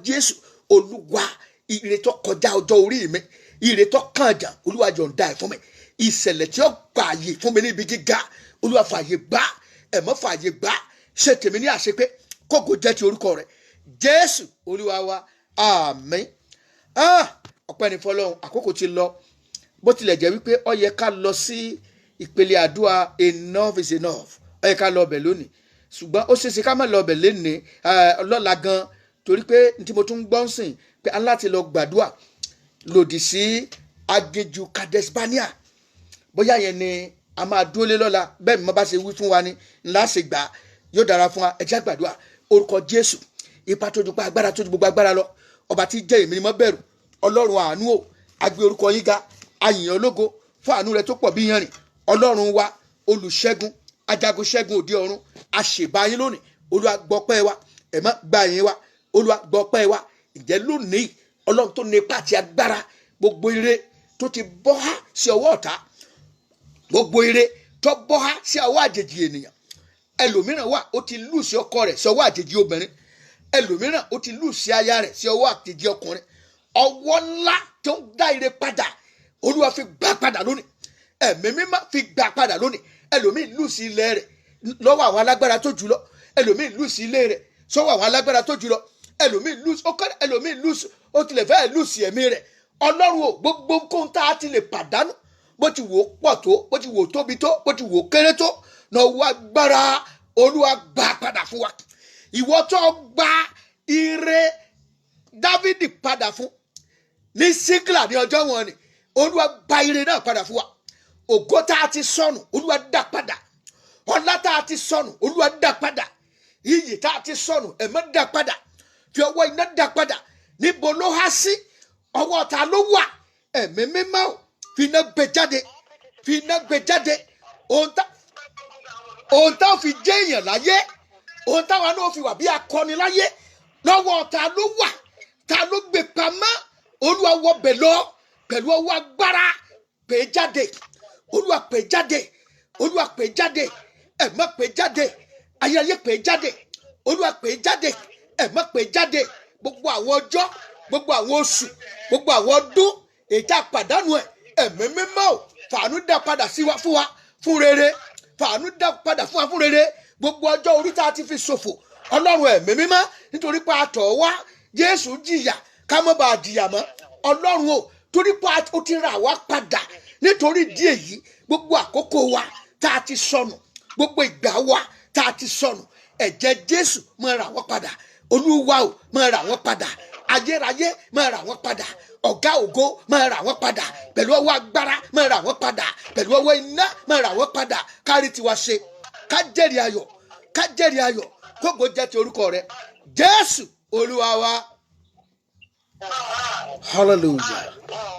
jésù olúwa ire tó kọjá ọjọ́ orí mi ire tó kàn jà olúwa yọ̀ǹda ẹ̀ fún mi ìṣẹ̀lẹ̀ tí ó gbààyè fún mi níbi gíga olúwa fààyè gbà ẹ̀mọ́ fààyè gbà ṣe tèmi ní àṣepé kókò jẹ́ ti orúkọ rẹ̀ jésù olúwa wa àmín. ọpẹ́ ní fọlọ́run àkókò ti lọ bó tilẹ̀ jẹ́ wípé ó yẹ ká lọ sí ìpele àdúrà enough is enough ó yẹ ká lọ ọbẹ̀ lónìí ṣùgbọ́n ó ṣeéṣe ká má lọ ọbẹ̀ lénìí lọ́la gan torí pé tí mo tún gbọ́ ń sìn pé aláti lọ gbàdúrà lòdì sí aginjù kadesbania bóyá yẹn ni a máa dúró lé lọ́la bẹ́ẹ̀ mo bá ṣe wí fún wa ni ńlá ṣe gbà yóò dára fún wa ẹ jẹ́ gbàdúrà orúkọ jésù ipa tó ju pa agbára tó ju gbogbo agbára lọ ọba tí jẹ́ èmi ni mo bẹ̀rù ọlọ́run àánú o agbé orúkọ yín ga ayìn ológo fún àánú rẹ tó pọ̀ bí yanrìn ọlọ́run wa olùṣẹ́gun ajagun ṣẹ́gun òde ọ̀run àṣèbáyín lónìí olúwa gbọ́pẹ́ wa ẹ̀mọ́ gbà yín wa olúwa gbọ́pẹ́ wa ǹjẹ́ lónìí ọlọ́run tó ní ipá àti agbára gbogbo ire tó ti bọ́ há sí ọwọ́ ọ̀tá gbogbo ire tó bọ́ há sí ọwọ́ àjèjì ènìyàn ẹlòmíràn wà ó ti lù sí ọkọ rẹ̀ sí ọwọ́ àjèjì obìnrin ẹlòmíràn ó ti lù sí aya rẹ̀ sí ọwọ́ àjèjì ọkùnrin ọwọ́ ńlá tó ń dá ire padà olúwa fi gbà padà lónìí ẹ̀mí mímọ́ fi gbà padà lónìí. Ẹlòmíì lù sí ilẹ̀ rẹ̀ lọ́wọ́ àwọn alágbára tó jùlọ. Ẹlòmíì lù sí ilé rẹ̀ sọ́wọ́ àwọn alágbára tó jùlọ. Ẹlòmíì lù ó tilẹ̀ fẹ́ lù sí ẹ̀mí rẹ̀. Ọlọ́run o, gbogbo nǹkan tá a ti lè pàdánù, bó ti wò ó pọ̀ tó, bó ti wò ó tóbi tó, bó ti wò ó kéré tó, náà wá gbára Olúwa gbà padà fún wa. Ìwọ tó gba ire Dávìdì padà fún ní Síkìlà ní ọjọ́ wọn ni, Olúwa gba ire náà padà fún wa. Ògo tá a ti sọnù, Olúwa dá padà. Ọlá tá a ti sọnù, Olúwa dá padà. Iyì tá a ti sọnù, ẹ̀mọ́ dá padà. Fi ọwọ́ iná dá padà. Níbo ló há sí? Ọwọ́ ta ló wà? Ẹ̀mí mímọ́ o, fi iná gbé jáde. Fi iná gbé jáde. Ohun tá ò fi jẹ́ èèyàn láyé, ohun táwa náà fi wà bí akọni láyé, lọ́wọ́ ta ló wà? Ta ló gbé pamọ́? Olúwa wọ bẹ̀ lọ pẹ̀lú ọwọ́ agbára. Pè jáde. Olúwa pè jáde. Olúwa pè jáde. Ẹ̀mọ́ pè jáde. Ayẹyẹ pè jáde. Olúwa pè jáde. Ẹ̀mọ́ pè jáde. Gbogbo àwọn ọjọ́, gbogbo àwọn oṣù, gbogbo àwọn ọdún èyí tá a pàdánù ẹ̀, ẹ̀mí mímọ́ ò fàánú dá padà sí wa fún wa fún rere. Fàánú dá padà fún wa fún rere. Gbogbo ọjọ́ orí tá a ti fi ṣòfò, Ọlọ́run ẹ̀mí mímọ́, nítorí pé a tọ̀ wá, Jésù jìyà ká má bàa jìyà mọ́. Ọlọ́run o, torí pé ó ti rà wá padà. Nítorí díẹ̀ yìí, gbogbo àkókò wa tá a ti sọnù, gbogbo ìgbà wa tá a ti sọnù, ẹ̀jẹ̀ Jésù máa rà wọ́n padà. Olúwa o, máa rà wọ́n padà. Ayérayé máa rà wọ́n padà. Ọ̀gá ògo máa rà wọ́n padà. Pẹ̀lú ọwọ́ agbára máa rà wọ́n padà. Pẹ̀lú ọwọ́ iná máa rà wọ́n padà. Kárí tiwa ṣe, ká jẹ́rìí ayọ̀, ká jẹ́rìí ayọ̀, kógo jẹ́ ti orúkọ rẹ̀. Jésù Olúwa wa. Hallelujah.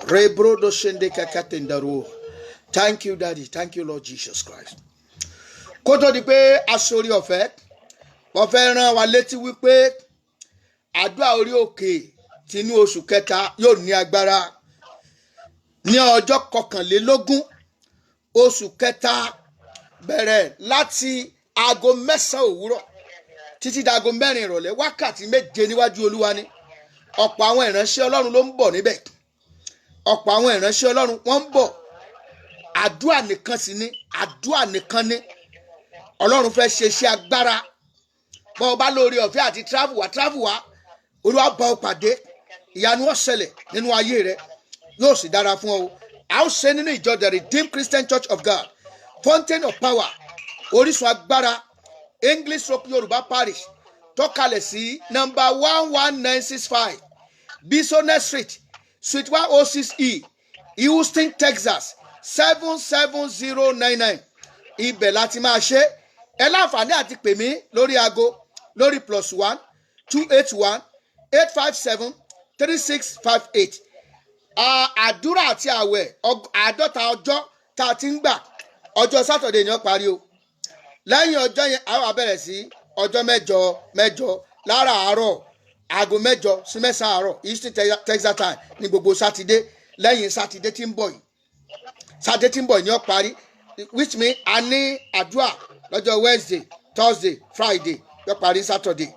Rebrodo shende kakatendaro. Thank you, Daddy. Thank you, Lord Jesus Christ. Kó tó di pé aṣorí ọ̀fẹ́, wọ́n fẹ́ rán wa létí wípé àdúrà orí òkè tinú oṣù kẹta yóò ní agbára ní ọjọ́ 21 oṣù kẹta, bẹ̀rẹ̀ láti aago 9 òwúrọ̀ títí di aago 4 ìrọ̀lẹ́, wákàtí 7 níwájú Olúwa ni. Ọ̀pọ̀ àwọn ìránṣẹ́ Ọlọ́run ló ń bọ̀ níbẹ̀. Ọ̀pọ̀ àwọn ìránṣẹ́ Ọlọ́run wọ́n ń bọ̀. Àdúrà nìkan sì ni, àdúrà nìkan ni. Ọlọ́run fẹ́ ṣe iṣẹ́ agbára. Bọ́ ọ bá lórí ọ̀fẹ́ àti travel wá, Olúwa bá ọ pàdé. Ìyanu ó ṣẹlẹ̀ nínú ayé rẹ, yóò sì dára fún ọ. A ó ṣe nínú ìjọ The Redeemed Christian Church of God, Fountain of Power, orísun agbára, English Yorùbá Parish, tọ́kalẹ̀ sí number 11965 Bisonet Street, Suite 106E, Houston, Texas 77099. Ibẹ̀ láti máa ṣe. Ẹ láǹfààní àti pè mí lórí aago lórí +1 281 857 3658. Àdúrà àti àwẹ̀ 50 ọjọ́ tá a ti ń gbà, ọjọ́ Sátọ̀dé ni ó parí o. Lẹ́yìn ọjọ́ yẹn a wá bẹ̀rẹ̀ sí ọjọ́ mẹ́jọ láràárọ̀ aago 7 sí 9 àárọ̀ Eastern Texas time ní gbogbo Sátidé. Lẹ́yìn Sátidé tí ń bọ̀ yìí, Sátidé tí ń bọ̀ yìí ni ó parí, which mean a ní àdúrà lọ́jọ́ Wednesday, Thursday, Friday yóò parí Saturday.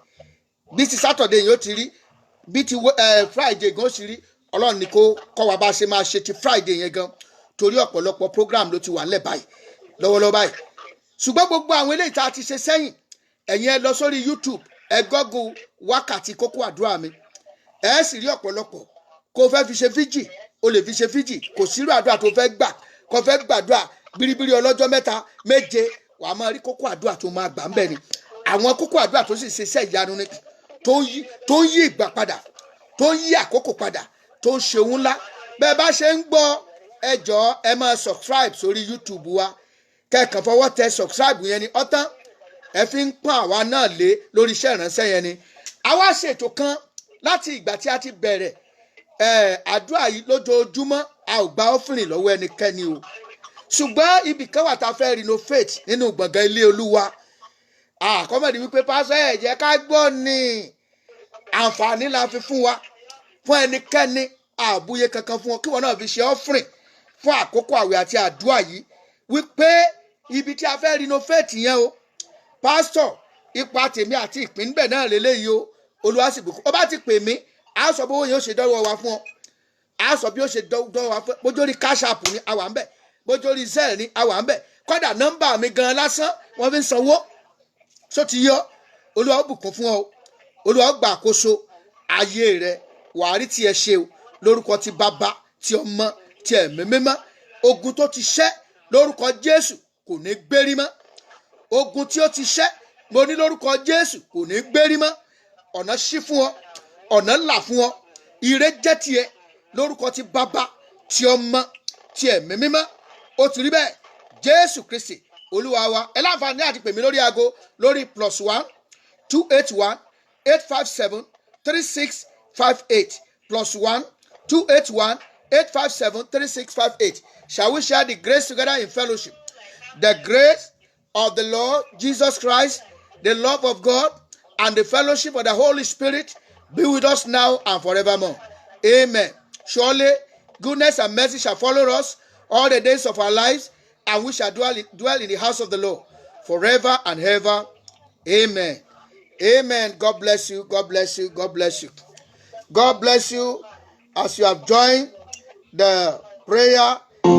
Bí ti Saturday yóò ti rí, bí ti Friday gan sì rí, Ọlọ́run ní kó kọ́ wa bá ṣe máa ṣe ti Friday yẹn gan, torí ọ̀pọ̀lọpọ̀ program ló ti wà nílẹ̀ báyìí lọ́wọ́lọ́wọ́ báyìí. Ṣùgbọ́n gbogbo àwọn eléyìí tá a ti ṣe sẹ́yìn, ẹ̀yin ẹ lọ sórí YouTube, ẹ gọ́gùn wákàtí kókó àdúrà mi, ẹ sì rí ọ̀pọ̀lọpọ̀. Kó fẹ́ fi ṣe fíjì, o lè fi ṣe fíjì. Kò sírú àdúrà tó fẹ́ gbà, kó fẹ́ gbàdúrà biribiri ọlọ́jọ́ 3, 7, wàá máa rí kókó àdúrà tó máa gbà ń bẹ̀ ni. Àwọn kókó àdúrà tó sì ṣe iṣẹ́ ìyanu ni, tó ń yí ìgbà padà, tó ń yí àkókò padà, tó ń ṣe ohun ńlá. Bẹ́ẹ̀ bá ṣe ń gbọ́, ẹ jọ̀ọ́ ẹ máa subscribe sórí YouTube wa. Kẹ́kàn fọwọ́ tẹ subscribe yẹn ni ọ̀tán. Ẹ fi ń pọ́n àwa náà lé lórí iṣẹ́ ìránṣẹ́ yẹn ni. Àwa ṣètò kan láti ìgbà tí a ti bẹ̀rẹ̀ àdúrà yìí lójoojúmọ́, a ò gba offering lọ́wọ́ ẹnikẹ́ni o. Ṣùgbọ́n ibì kan wà tá a fẹ́ renovate nínú gbọ̀ngàn ilé Olúwa. Àkọ́mọ̀dé wípé pásọ̀ ẹ jẹ́ ká gbọ́ ni àǹfààní la fi fún wa, fún ẹnikẹ́ni àbúyé kankan fún ọ, kí wọn náà fi ṣe offering fún àkókò àwẹ̀ àti àdúrà yìí, wípé ibi tí a fẹ́ renovate yẹn o, pásítọ̀ ipa tèmi àti ìpín níbẹ̀ náà lélẹ́yìí o. Olúwa sì bùkún. Ó bá ti pè mí, a sọ bó yẹn ó ṣe dọ́wọ́ wa fún ọ, a sọ bí ó ṣe dọ́wọ́ wa fún ọ. Bójú orí cash app ni àwa ń bẹ̀, bójórí zẹ́ẹ̀ ní àwa ń bẹ̀ kọ́dà nọ́mbà mi gan lásán wọ́n fi ń sanwó só ti yọ olúwa ó bùkún fún ọ olúwa ó gbà àkóso ayé rẹ wàá rí tiẹ̀ ṣe o lórúkọ ti bàbá ti ọmọ ti ẹ̀mí mímọ́ ogun tó ti ṣẹ́ lórúkọ Jésù kò ní gbérí mọ́ ogun tí ó ti ṣẹ́ mo ní lórúkọ Jésù kò ní gbérí mọ́ ọ̀nà ṣí fún ọ ọ̀nà là fún ọ ire jẹ́ tiẹ̀ lórúkọ ti bàbá ti ọmọ ti ẹ̀mí mímọ́ ó ti rí bẹ́ẹ̀ Jésù Kristi olúwa wa ẹ láǹfààní àti pè mí lórí aago lórí +1 281 857 3658 +1 281 857 3658. Shall we share the grace together in fellowship? The grace of the Lord Jesus Christ, the love of God, and the fellowship of the Holy Spirit be with us now and forevermore. Amen. Surely goodness and mercy shall follow us all the days of our lives, and we shall dwell in the house of the Lord forever and ever. Amen. Amen. God bless you. God bless you. God bless you. God bless you as you have joined the prayer. The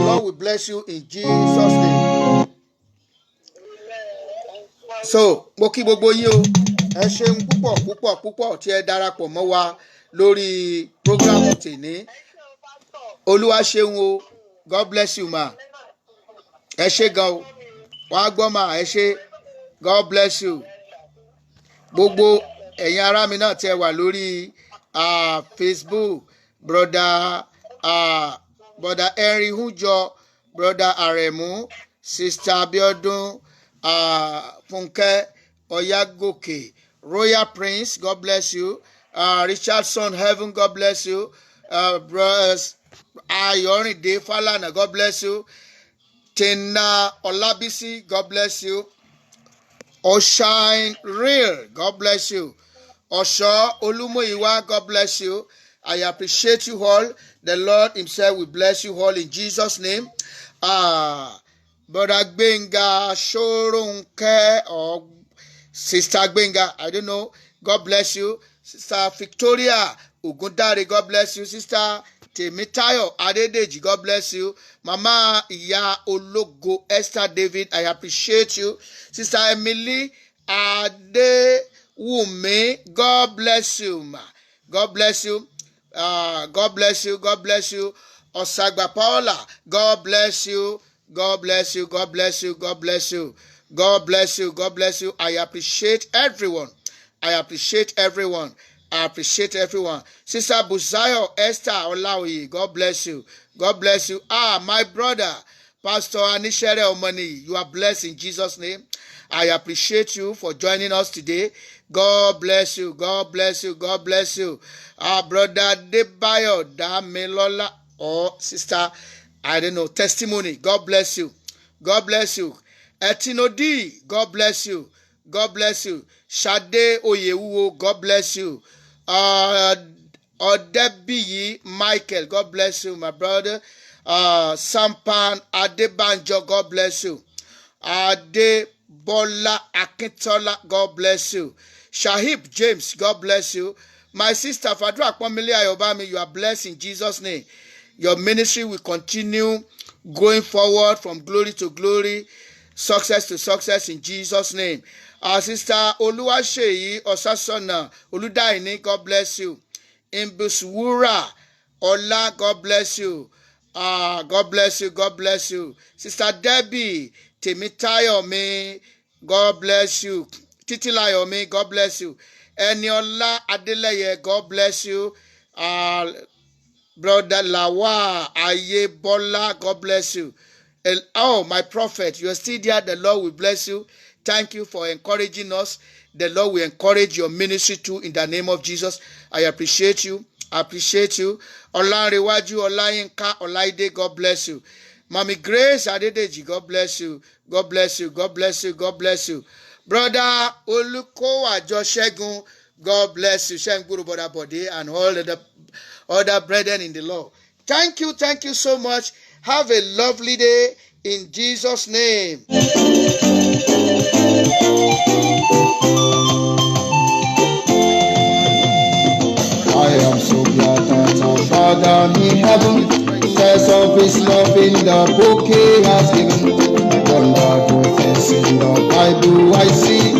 Lord will bless you in Jesus' name. So, mo kí gbogbo yín o. Ẹ ṣeun púpọ̀ tí ẹ darapọ̀ mọ́ wa lórí program tèní. Olúwa ṣeun o. God bless you ma. Ẹ ṣé gan o. Wọ́n á gbọ́ ma ẹ ṣé. God bless you. Gbogbo ẹ̀yin ará mi náà tí ẹ wà lórí Facebook, brother Henry Hunjo, brother Aremu, sister Abiodun, Funke Oyagoke, Royal Prince, God bless you. Richardson Heaven, God bless you. Brothers Ayorinde Falana, God bless you. Tina Olabisi, God bless you. Oshine Real, God bless you. Osho Olumoyiwa, God bless you. I appreciate you all. The Lord himself will bless you all in Jesus' name. Brother Gbenga Shorunke or Sister Gbenga, I don't know. God bless you. Sister Victoria Ugundare, God bless you. Sister Temitayo Adedeji, God bless you. Mama Iya Ologo Esther David, I appreciate you. Sister Emily Adewumi, God bless you, ma. God bless you. God bless you. God bless you. Osagba Paula, God bless you. God bless you. God bless you. God bless you. God bless you. God bless you. I appreciate everyone. I appreciate everyone. I appreciate everyone. Sister Busayo Esther Olaoye, God bless you. God bless you. My brother, Pastor Anishere Omani, you are blessed in Jesus' name. I appreciate you for joining us today. God bless you. God bless you. God bless you. Brother Debayo Damilola or Sister, I don't know, Testimony. God bless you. God bless you. Etinodi, God bless you. God bless you. Shade Oyewo, God bless you. Odebiyi Michael, God bless you, my brother. Sampan Adebanjo, God bless you. Adebola Akintola, God bless you. Shahib James, God bless you. My sister Fadra Kwamili Ayobami, you are blessed in Jesus' name. Your ministry will continue going forward from glory to glory, success to success in Jesus' name. Our sister Oluwaseyi Osasona Oludaini, God bless you. Imbuswura Ola, God bless you. God bless you. God bless you. Sister Debbie Temitayomi, God bless you. Titilayomi, God bless you. Eniola Adeleye, God bless you. Brother Lawa Ayebola, God bless you. Oh, my prophet, you are still there. The Lord will bless you. Thank you for encouraging us. The Lord will encourage your ministry too in the name of Jesus. I appreciate you. I appreciate you. Olanrewaju, Olayinka, Olaide, God bless you. Mami Grace Adedeji, God bless you. God bless you. God bless you. God bless you. Brother Olukowa Joshegun, God bless you. Shenguru Brother Bode and all the other brethren in the Lord. Thank you so much. Have a lovely day in Jesus' name. I am so glad that our Father in heaven says express of his love in the book he has given. Wonderful things in the Bible I see.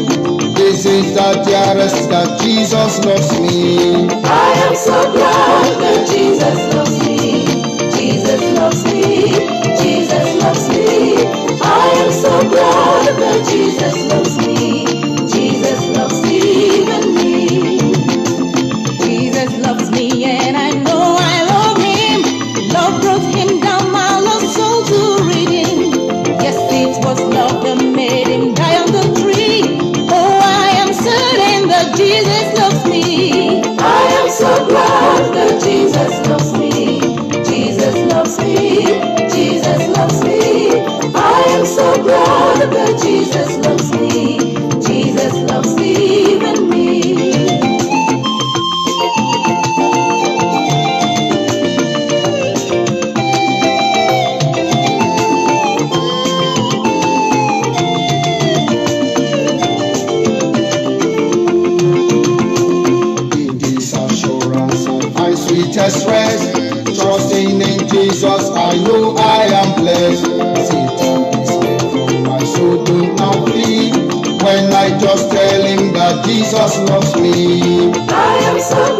This is the dearest that Jesus loves me. I am so glad that Jesus loves me. Jesus loves me. Jesus loves me. I am so glad that Jesus loves me. Jesus loves even me. Jesus loves me and I know I love him. Love brought him down, my lost soul to redeem. Yes, it was love that made him die on the tree. Oh, I am certain that Jesus loves me. I am so glad that Jesus loves me. Jesus loves me. Jesus loves me. I am so glad that Jesus loves me. Jesus loves even me. Sweetest rest, trusting in Jesus, I know I am blessed. Satan is made from my soul, do not flee. When I just tell him that Jesus loves me, I am so